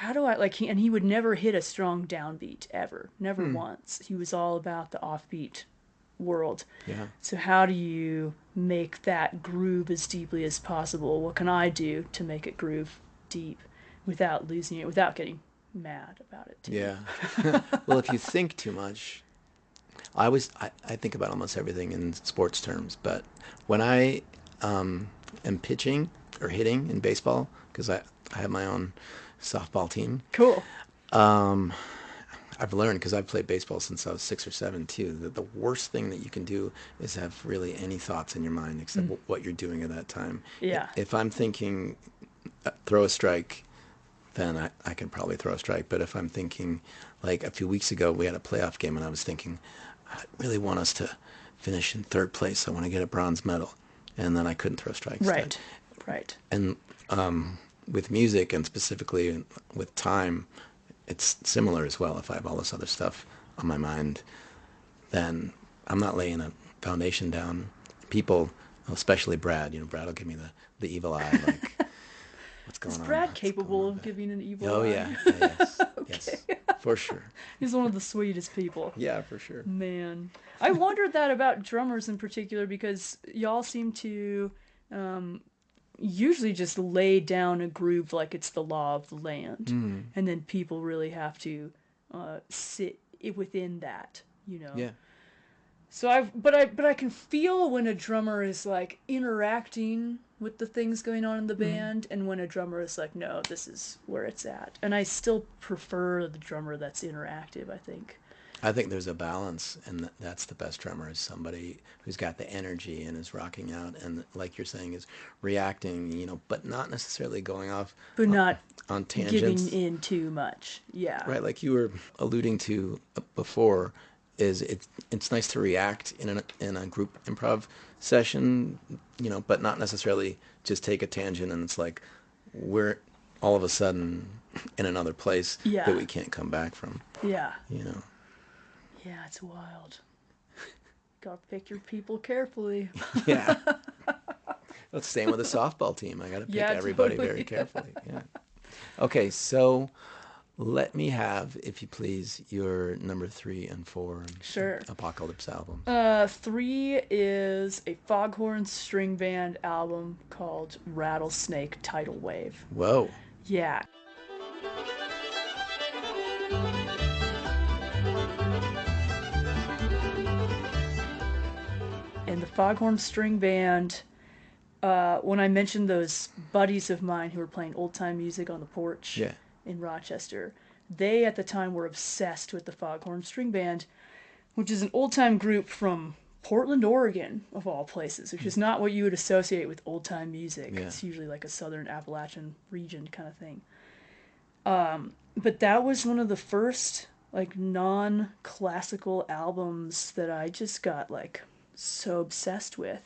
like and he would never hit a strong downbeat ever, never once. He was all about the offbeat world. Yeah. So how do you make that groove as deeply as possible? What can I do to make it groove deep without losing it, without getting mad about it too? Yeah. Well, if you think too much, I think about almost everything in sports terms, but when I am pitching or hitting in baseball, because I have my own softball team, Cool. I've learned, because I've played baseball since I was 6 or 7 too, that the worst thing that you can do is have really any thoughts in your mind except what you're doing at that time. Yeah. If I'm thinking throw a strike, then I can probably throw a strike. But if I'm thinking, like a few weeks ago, we had a playoff game and I was thinking, I really want us to finish in third place. I want to get a bronze medal. And then I couldn't throw strikes. Right. Right. And with music, and specifically with time, it's similar as well. If I have all this other stuff on my mind, then I'm not laying a foundation down. People, especially Brad, Brad will give me the evil eye, like, what's going Is on? Brad What's capable going on of back? giving an evil Oh, eye? yeah. Yes. Yes. For sure. He's one of the sweetest people. Yeah, for sure. Man, I wondered that about drummers in particular, because y'all seem to usually just lay down a groove like it's the law of the land, and then people really have to sit within that. Yeah. So I can feel when a drummer is like interacting with the things going on in the band, and when a drummer is like, no, this is where it's at. And I still prefer the drummer that's interactive, I think. I think there's a balance, and that's the best drummer, is somebody who's got the energy and is rocking out, and like you're saying, is reacting, but not necessarily going off But not on tangents. giving in too much. Yeah. Right, like you were alluding to before, is it's nice to react in a group improv session, but not necessarily just take a tangent and it's like we're all of a sudden in another place Yeah. that we can't come back from. Yeah. Yeah. It's wild. Gotta pick your people carefully. Yeah. Let's stay with the softball team. I got to pick everybody totally. very carefully. Yeah. Okay, so let me have, if you please, your number 3 and 4 Sure. Apocalypse albums. 3 is a Foghorn string band album called Rattlesnake Tidal Wave. Whoa. Yeah. And the Foghorn String Band, when I mentioned those buddies of mine who were playing old-time music on the porch Yeah. in Rochester, they at the time were obsessed with the Foghorn String Band, which is an old-time group from Portland, Oregon, of all places, which is not what you would associate with old-time music. Yeah. It's usually like a southern Appalachian region kind of thing. But that was one of the first like non-classical albums that I just got like so obsessed with.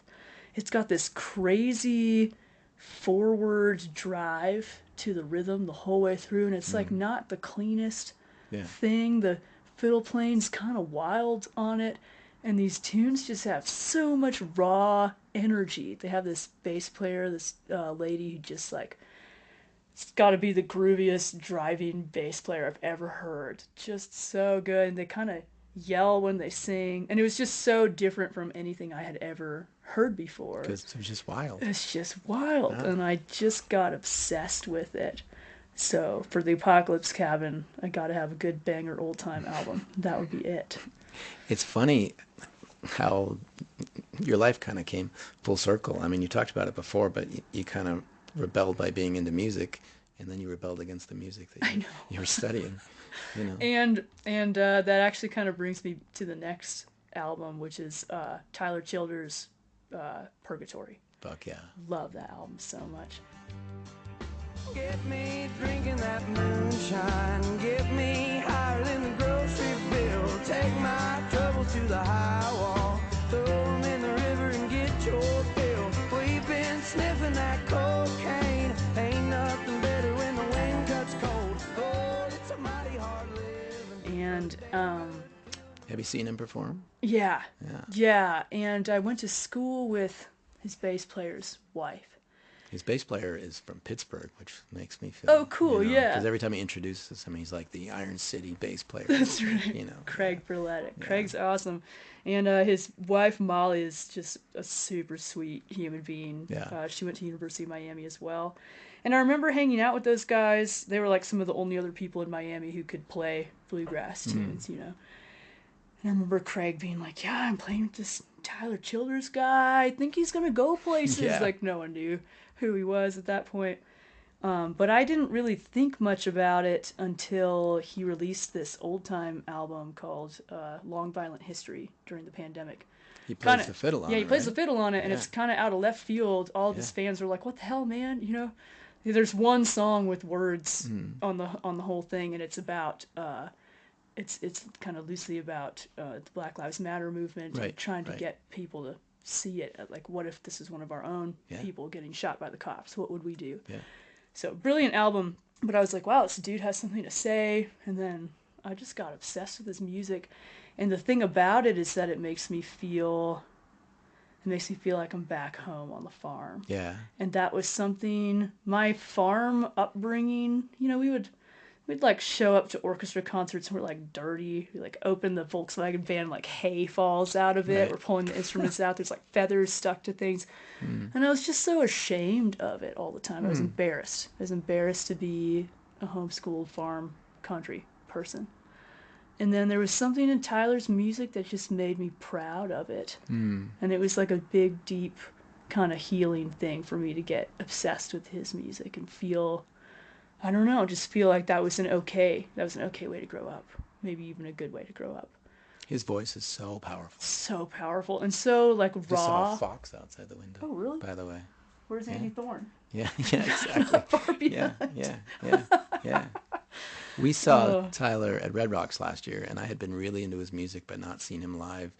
It's got this crazy forward drive to the rhythm the whole way through, and it's like not the cleanest Yeah. thing. The fiddle playing's kind of wild on it, and these tunes just have so much raw energy. They have this bass player, this lady who just like, it's got to be the grooviest driving bass player I've ever heard. Just so good. And they kind of yell when they sing. And it was just so different from anything I had ever heard before. Because it was just wild. It's just wild. Yeah. And I just got obsessed with it. So for the Apocalypse Cabin, I got to have a good banger old time album. That would be it. It's funny how your life kind of came full circle. I mean, you talked about it before, but you kind of rebelled by being into music, and then you rebelled against the music that you were studying. You know. And that actually kind of brings me to the next album, which is Tyler Childers' Purgatory. Fuck yeah. Love that album so much. Get me drinking that moonshine. Get me higher than the grocery bill. Take my troubles to the high wall. Throw them in the river and get your fill. We've been sniffing that cocaine. Ain't nothing better when the wind cuts cold. Oh, it's a mighty hard living. And Have you seen him perform? yeah. Yeah. Yeah. And I went to school with his bass player's wife. His bass player is from Pittsburgh, which makes me feel... Oh, cool, yeah. Because every time he introduces him, he's like the Iron City bass player. That's right. You know. Craig Berletic. Yeah. Craig's awesome. And his wife, Molly, is just a super sweet human being. Yeah. She went to University of Miami as well. And I remember hanging out with those guys. They were like some of the only other people in Miami who could play bluegrass tunes, you know. And I remember Craig being like, yeah, I'm playing with this Tyler Childers guy. I think he's going to go places. Yeah. Like, no one knew who he was at that point. But I didn't really think much about it until he released this old-time album called Long Violent History during the pandemic. He plays the fiddle on it, Yeah, he plays right? the fiddle on it, and Yeah. it's kind of out of left field. All of his fans are like, what the hell, man? You know? There's one song with words on the whole thing, and it's about... It's kind of loosely about the Black Lives Matter movement, and Right, trying to right. get people to see it. Like, what if this is one of our own Yeah. people getting shot by the cops? What would we do? Yeah. So, brilliant album. But I was like, wow, this dude has something to say. And then I just got obsessed with his music. And the thing about it is that it makes me feel like I'm back home on the farm. Yeah. And that was something, my farm upbringing, you know, we'd like show up to orchestra concerts and we're like dirty. We like open the Volkswagen van, like hay falls out of it. Right. We're pulling the instruments out. There's like feathers stuck to things. And I was just so ashamed of it all the time. I was embarrassed. I was embarrassed to be a homeschooled farm country person. And then there was something in Tyler's music that just made me proud of it. And it was like a big, deep kind of healing thing for me to get obsessed with his music and feel, I don't know, just feel like that was an okay way to grow up. Maybe even a good way to grow up. His voice is so powerful. So powerful and so like Just saw raw. a fox outside the window. Oh, really? By the way. Where's Andy Thorne? Yeah, yeah, exactly. Far Yeah, behind. yeah. We saw Tyler at Red Rocks last year, and I had been really into his music, but not seen him live.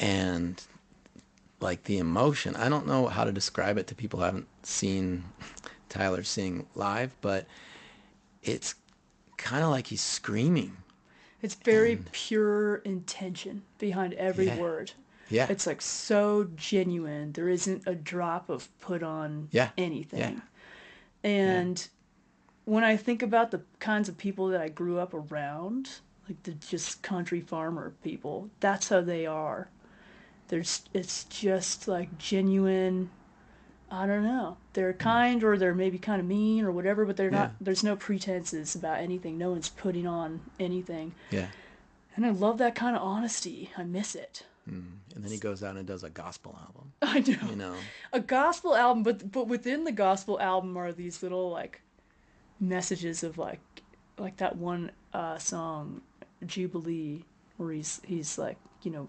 And like the emotion, I don't know how to describe it to people who haven't seen Tyler sing live, but it's kind of like he's screaming. It's very pure intention behind every Yeah. word. Yeah. It's like so genuine. There isn't a drop of put on anything. Yeah. And when I think about the kinds of people that I grew up around, like the just country farmer people, that's how they are. It's just like genuine. I don't know. They're kind or they're maybe kind of mean or whatever, but they're not. There's no pretenses about anything. No one's putting on anything. Yeah. And I love that kind of honesty. I miss it. And then he goes out and does a gospel album. I know. You know. A gospel album, but within the gospel album are these little like messages of like that one song Jubilee, where he's like, you know,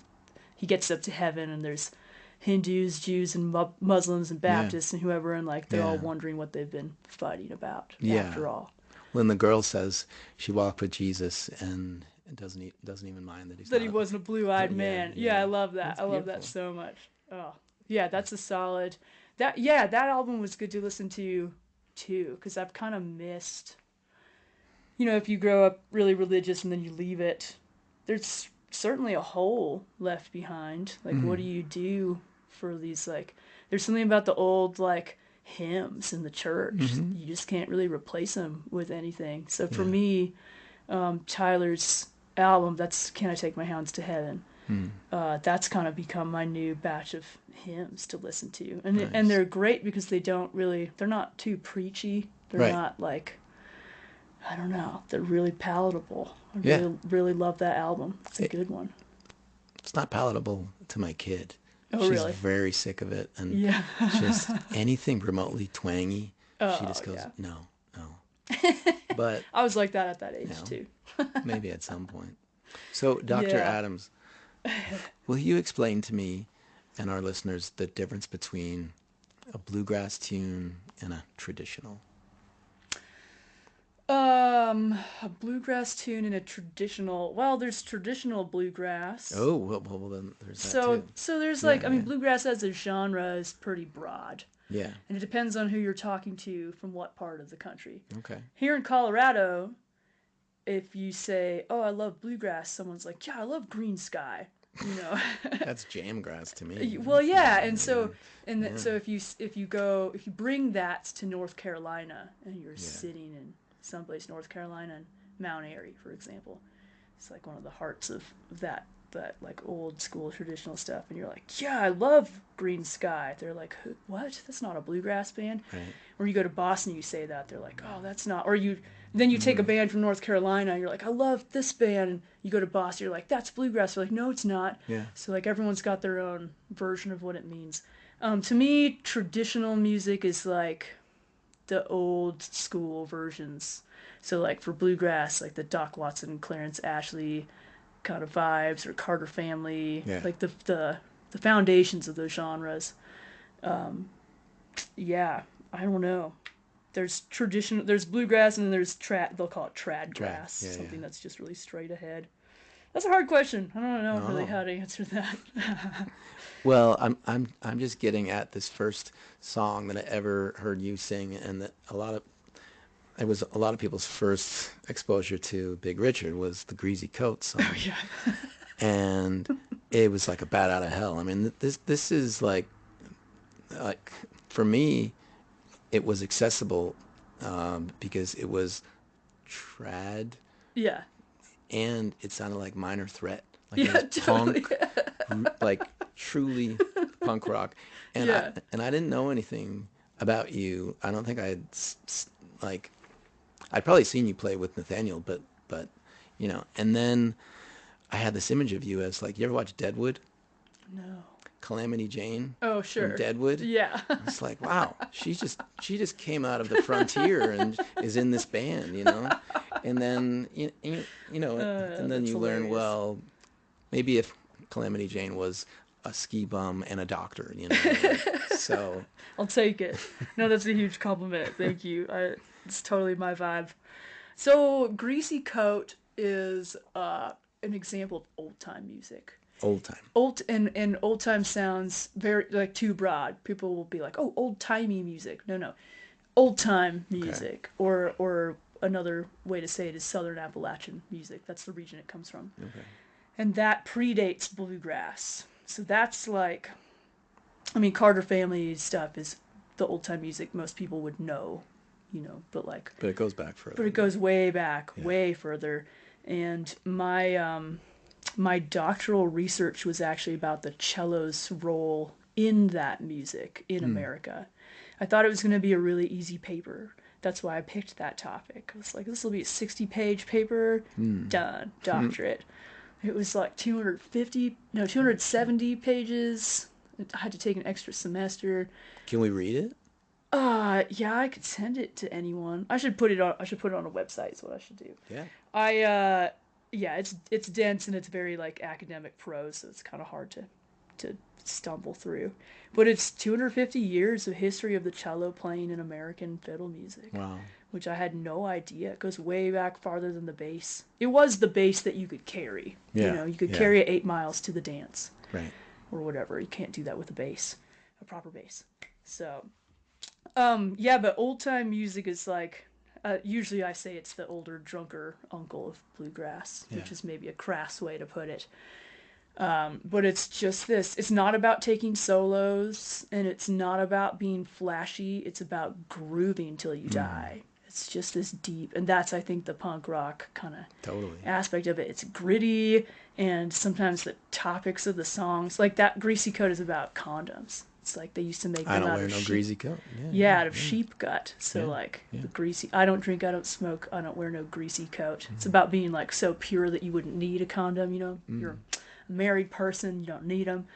he gets up to heaven and there's Hindus, Jews, and Muslims and Baptists and whoever, and like they're all wondering what they've been fighting about after all. When the girl says she walked with Jesus and doesn't even mind that He wasn't a blue-eyed man. Yeah, I love that. That's I love that beautiful. so much. Oh, yeah, that's a solid. That album was good to listen to too, because I've kind of missed. You know, if you grow up really religious and then you leave it, there's certainly a hole left behind. Like, what do you do for these, like, there's something about the old, like, hymns in the church. You just can't really replace them with anything. So for me, Tyler's album, that's Can I Take My Hounds to Heaven? That's kind of become my new batch of hymns to listen to. And they're great because they're not too preachy. They're not like, I don't know, they're really palatable. I really love that album. It's a good one. it's not palatable to my kid. Oh, She's really? very sick of it, and Yeah. just anything remotely twangy, she just goes, yeah. no. But I was like that at that age No. too. maybe at some point. So, Dr. Yeah. Adams, will you explain to me and our listeners the difference between a bluegrass tune and a traditional? A bluegrass tune and a traditional. Well, there's traditional bluegrass. Oh, well then there's that So too. there's Yeah, like, I mean, yeah. bluegrass as a genre is pretty broad, Yeah. and it depends on who you're talking to from what part of the country. Okay. Here in Colorado, if you say, "Oh, I love bluegrass," someone's like, "Yeah, I love Green Sky," you know. That's jam grass to me. Well, yeah, and so so if you bring that to North Carolina and you're sitting in someplace North Carolina and Mount Airy, for example, it's like one of the hearts of that like old school traditional stuff, and you're like, yeah, I love Green Sky. They're like, what? That's not a bluegrass band. Right. Or you go to Boston, you say that, they're like, oh, that's not. Or then you take a band from North Carolina, and you're like, I love this band. And you go to Boston, you're like, that's bluegrass. They're like, no, it's not. Yeah. So like everyone's got their own version of what it means. To me, traditional music is like the old school versions. So like for bluegrass, like the Doc Watson, Clarence Ashley kind of vibes, or Carter Family, like the foundations of those genres. Yeah, I don't know. There's bluegrass, and then there's they'll call it trad grass, something that's just really straight ahead. That's a hard question. I don't know really how to answer that. Well, I'm just getting at this first song that I ever heard you sing, and that it was a lot of people's first exposure to Big Richard was the Greasy Coat song. Oh yeah. And it was like a bat out of hell. I mean, this is like for me, it was accessible because it was trad, Yeah. and it sounded like Minor Threat, like Yeah, it was totally. punk, like truly punk rock. And Yeah. I didn't know anything about you. I don't think I'd probably seen you play with Nathaniel, but and then I had this image of you as like, you ever watch Deadwood? No. Calamity Jane. Oh sure. From Deadwood. Yeah. It's like, wow, she just came out of the frontier and is in this band, and then and then that's you learn, hilarious. well, maybe if Calamity Jane was a ski bum and a doctor, so I'll take it. No, that's a huge compliment. Thank you. It's totally my vibe. So Greasy Coat is an example of old time music. old time. Old time sounds very like too broad. People will be like, "Oh, old timey music." No, old time music, or another way to say it is Southern Appalachian music. That's the region it comes from, and that predates bluegrass. So that's like, I mean, Carter Family stuff is the old time music most people would know, but like. But it goes back further. But it goes way back, way further. And my doctoral research was actually about the cello's role in that music in America. I thought it was going to be a really easy paper. That's why I picked that topic. I was like, this will be a 60-page paper, done, doctorate. It was like 270 pages. I had to take an extra semester. Can we read it? Yeah, I could send it to anyone. I should put it on a website. Is what I should do. Yeah. It's dense and it's very like academic prose, so it's kind of hard to stumble through. But it's 250 years of history of the cello playing in American fiddle music. Wow. Which I had no idea. It goes way back farther than the bass. It was the bass that you could carry. Yeah, You could yeah. carry it 8 miles to the dance. Right. Or whatever. You can't do that with a bass. A proper bass. So but old time music is like, usually I say it's the older, drunker uncle of bluegrass, which is maybe a crass way to put it. But it's just this. It's not about taking solos, and it's not about being flashy. It's about grooving till you die. It's just this deep, and that's, I think, the punk rock kind of aspect of it. It's gritty, and sometimes the topics of the songs, like that Greasy Coat is about condoms. It's like they used to make them I don't out wear of no sheep. greasy coat. Yeah, out of sheep gut. So Yeah. the greasy. I don't drink. I don't smoke. I don't wear no greasy coat. It's about being like so pure that you wouldn't need a condom. You're married person, you don't need them.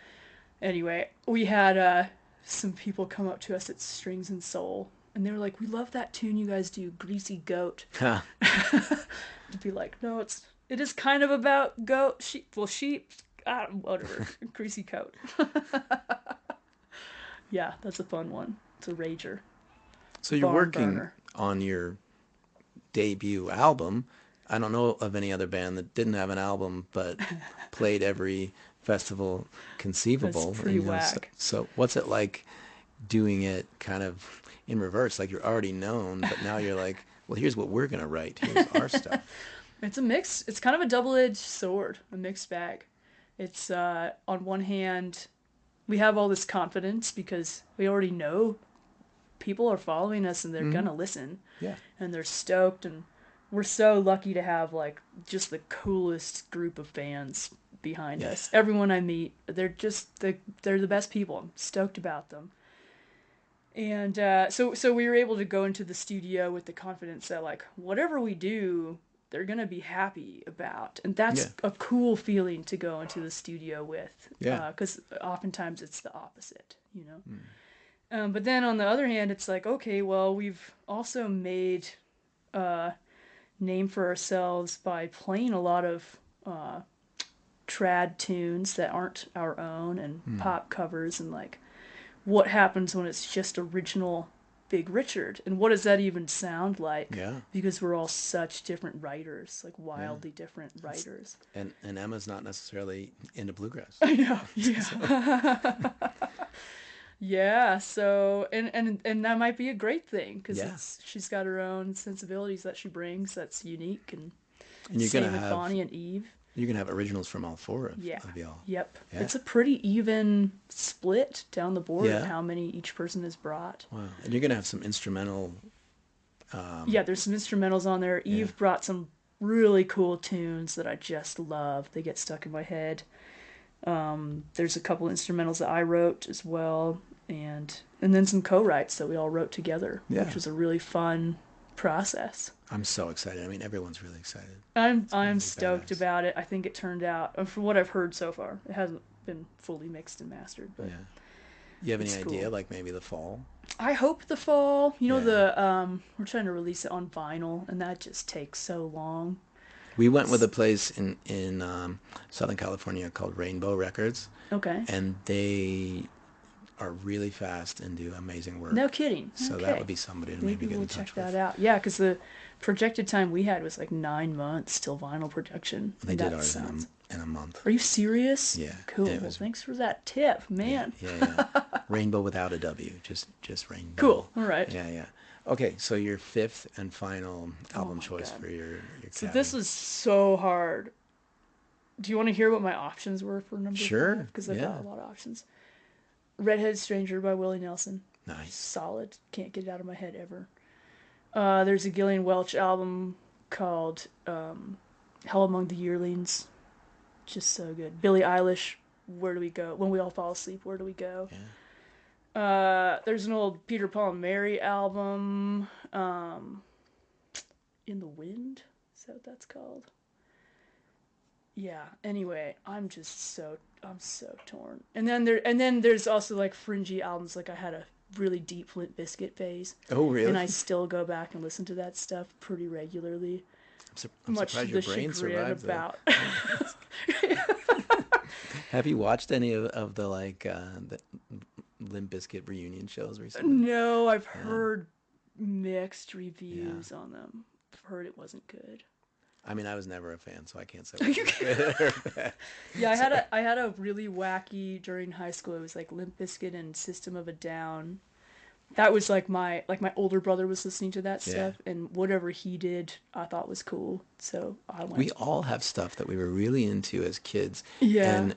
Anyway, we had some people come up to us at Strings and Soul, and they were like, "We love that tune you guys do, Greasy Goat." Huh. To be like, no, it is kind of about sheep, whatever, Greasy Coat. Yeah, that's a fun one. It's a rager. So you're Barn working burner. on your debut album. I don't know of any other band that didn't have an album but played every festival conceivable. That's pretty And, whack. So what's it like doing it kind of in reverse? Like you're already known, but now you're like, well, here's what we're gonna write. Here's our stuff. It's a mix. It's kind of a double-edged sword, a mixed bag. It's on one hand, we have all this confidence because we already know people are following us and they're gonna listen. Yeah. And they're stoked, and we're so lucky to have like just the coolest group of fans behind us. Everyone I meet, they're the best people. I'm stoked about them. And so we were able to go into the studio with the confidence that like whatever we do, they're gonna be happy about, and that's a cool feeling to go into the studio with. Yeah. Because oftentimes it's the opposite, you know. But then on the other hand, it's like, okay, well, we've also made a name for ourselves by playing a lot of trad tunes that aren't our own and pop covers, and like what happens when it's just original Big Richard, and what does that even sound like? Yeah. Because we're all such different writers, like wildly different writers. And Emma's not necessarily into bluegrass. I know. Yeah. Yeah. So and that might be a great thing because she's got her own sensibilities that she brings that's unique, and you're same gonna with have Bonnie and Eve. You're gonna have originals from all four of y'all. Yep. Yeah. It's a pretty even split down the board Yeah. of how many each person has brought. Wow. And you're gonna have some instrumental. Yeah, there's some instrumentals on there. Eve brought some really cool tunes that I just love. They get stuck in my head. There's a couple instrumentals that I wrote as well, and then some co-writes that we all wrote together, which was a really fun process. I'm so excited. I mean, everyone's really excited. I'm stoked badass. about it. I think it turned out, from what I've heard so far, it hasn't been fully mixed and mastered, but Yeah. You have any It's idea, cool. like maybe the fall? I hope the fall. You know, Yeah. we're trying to release it on vinyl, and that just takes so long. We went with a place in Southern California called Rainbow Records, Okay. and they are really fast and do amazing work. No kidding. So Okay. that would be somebody to maybe Maybe get we'll in touch check that with. out. Yeah, because the projected time we had was like 9 months till vinyl production. They And did that ours sounds... in a month. Are you serious? Yeah, Cool. it Well, was- thanks for that tip, man. Yeah. Rainbow without a W, just Rainbow. Cool. All right. Yeah. Okay, so your fifth and final album my choice God. for your So cabin. this was so hard. Do you want to hear what my options were for number Sure, Because I've yeah. got a lot of options. Redheaded Stranger by Willie Nelson. Nice. Solid. Can't get it out of my head ever. There's a Gillian Welch album called Hell Among the Yearlings. Just so good. Billie Eilish, Where Do We Go? When We All Fall Asleep, Where Do We Go? Yeah. There's an old Peter, Paul, and Mary album. In the Wind? Is that what that's called? Yeah. Anyway, I'm so torn. And then there's also like fringy albums. Like I had a really deep Limp Bizkit phase, Oh, really? and I still go back and listen to that stuff pretty regularly. I'm Much surprised to your the brain chagrin survived that. about. Have you watched any of the the Limp Bizkit reunion shows recently? No, I've heard mixed reviews on them. I've heard it wasn't good. I mean, I was never a fan, so I can't say. You Yeah, I had a really wacky during high school. It was like Limp Bizkit and System of a Down. That was like my older brother was listening to that stuff, and whatever he did, I thought was cool. So I went. We all have stuff that we were really into as kids. Yeah. And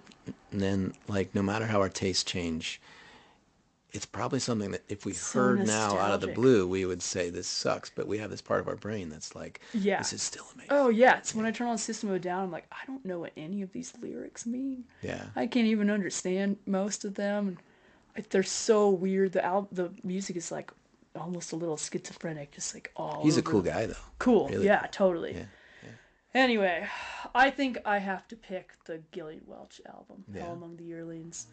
then, like, no matter how our tastes change, it's probably something that if we So heard now out of the nostalgic. blue, we would say this sucks. But we have this part of our brain that's like, Yeah. this is still amazing. Oh yeah, it's when I turn on System of a Down, I'm like, I don't know what any of these lyrics mean. Yeah. I can't even understand most of them. They're so weird. The music is like almost a little schizophrenic, just like all. He's a over cool the- guy, though. Cool. Really Yeah, totally. Yeah, Anyway, I think I have to pick the Gillian Welch album, Yeah. Hell Among the Yearlings.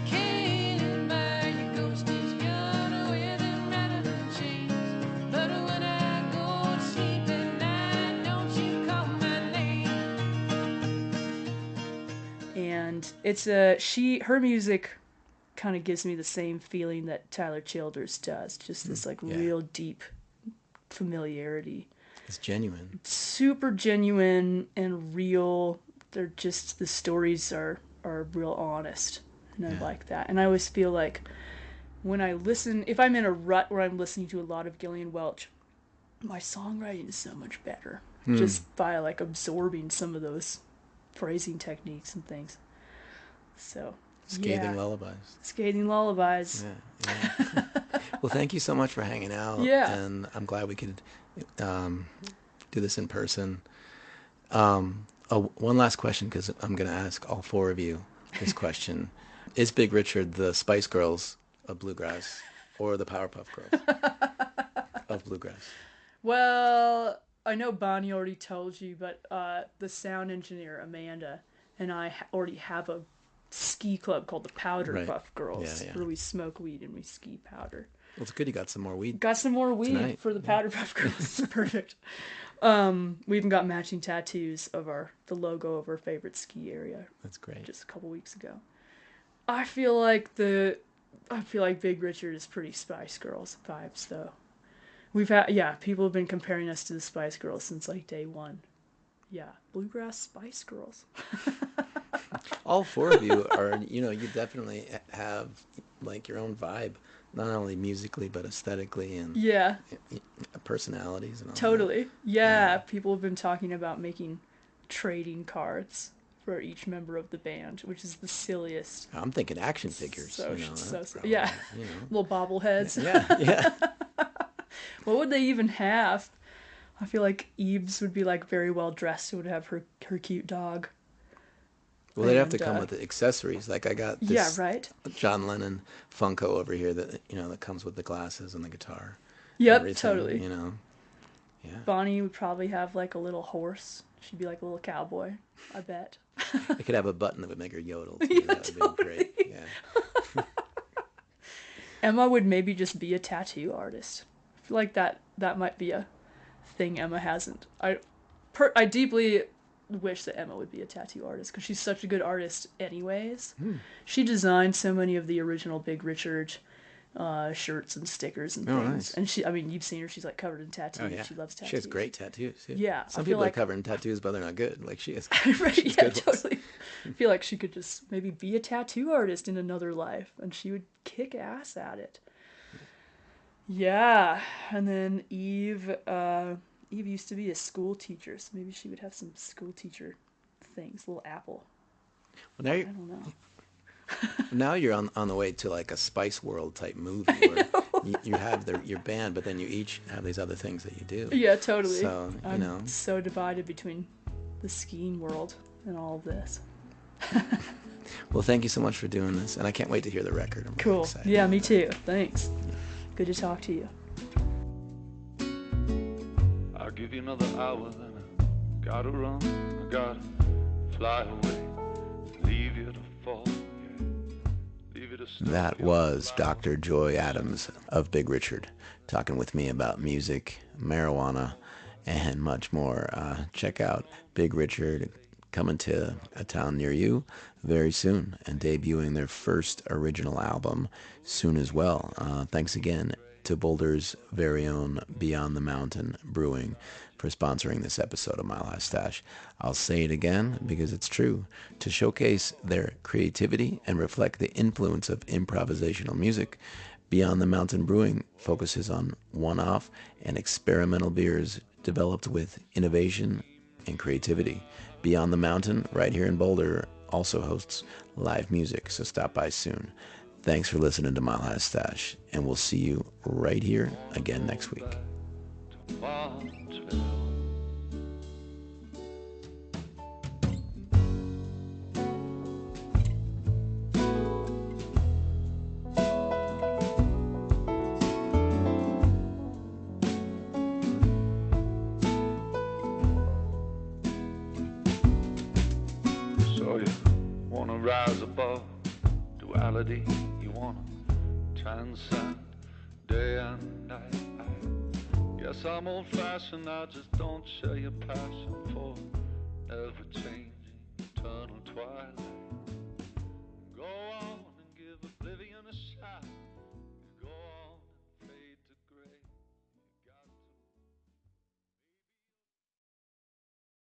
Can't buy your ghost is gonna wear them rather than chains. But when I go to sleep at night, don't you call my name. And it's her music kind of gives me the same feeling that Tyler Childers does, just this like yeah. real deep familiarity. It's genuine. Super genuine and real. They're just, the stories are real honest, and I like that. And I always feel like when I listen, if I'm in a rut where I'm listening to a lot of Gillian Welch, my songwriting is so much better just by like absorbing some of those phrasing techniques and things. So Scathing lullabies. Scathing lullabies. Yeah. Well, thank you so much for hanging out. Yeah. And I'm glad we could do this in person. One last question, because I'm going to ask all four of you this question. Is Big Richard the Spice Girls of bluegrass or the Powerpuff Girls of bluegrass? Well, I know Bonnie already told you, but the sound engineer, Amanda, and I already have a ski club called the Powder Puff Girls, where we smoke weed and we ski powder. Well, it's good you got some more weed. Got some more weed tonight. for the Powder Puff Girls. It's perfect. We even got matching tattoos of the logo of our favorite ski area. That's great. Just a couple weeks ago. I feel like Big Richard is pretty Spice Girls vibes, though. People have been comparing us to the Spice Girls since like day one. Yeah, bluegrass Spice Girls. All four of you are, you definitely have like your own vibe, not only musically but aesthetically and personalities and all Totally. Yeah, people have been talking about making trading cards for each member of the band, which is the silliest. I'm thinking action figures. Little bobbleheads. Yeah. What would they even have? I feel like Eves would be like very well dressed. Would have her cute dog. Well, they'd have to come with the accessories. Like I got this John Lennon Funko over here that that comes with the glasses and the guitar. Yep, totally. Yeah. Bonnie would probably have like a little horse. She'd be like a little cowboy, I bet. They could have a button that would make her yodel. Yeah, that would be great. Yeah. Emma would maybe just be a tattoo artist. I feel like that might be a thing Emma hasn't. I deeply wish that Emma would be a tattoo artist because she's such a good artist anyways. She designed so many of the original Big Richard shirts and stickers and things. Nice. And you've seen her, she's like covered in tattoos. Oh, yeah. She loves tattoos. She has great tattoos. Yeah. Some people are covered in tattoos, but they're not good. Like she is. Right, yeah, totally. I feel like she could just maybe be a tattoo artist in another life, and she would kick ass at it. Yeah, and then Eve used to be a school teacher, so maybe she would have some school teacher things, little apple. Well, now I don't know. Now you're on the way to like a Spice World type movie where you have your band, but then you each have these other things that you do. Yeah, totally. So, I'm so divided between the skiing world and all of this. Well, thank you so much for doing this, and I can't wait to hear the record. I'm cool. Really excited. Yeah, me too. Thanks. Good to talk to you. I'll give you another hour, then I gotta run, I gotta fly away, leave you to fall, leave you to stop. That was Dr. Joy Adams of Big Richard talking with me about music, marijuana, and much more. Check out Big Richard coming to a town near you very soon and debuting their first original album soon as well. Thanks again to Boulder's very own Beyond the Mountain Brewing for sponsoring this episode of Mile High Stash. I'll say it again because it's true. To showcase their creativity and reflect the influence of improvisational music, Beyond the Mountain Brewing focuses on one-off and experimental beers developed with innovation and creativity. Beyond the Mountain, right here in Boulder, also hosts live music, so stop by soon. Thanks for listening to Mile High Stash, and we'll see you right here again next week. rise above duality. You wanna transcend day and night. Yes, I'm old-fashioned, I just don't share your passion for never change.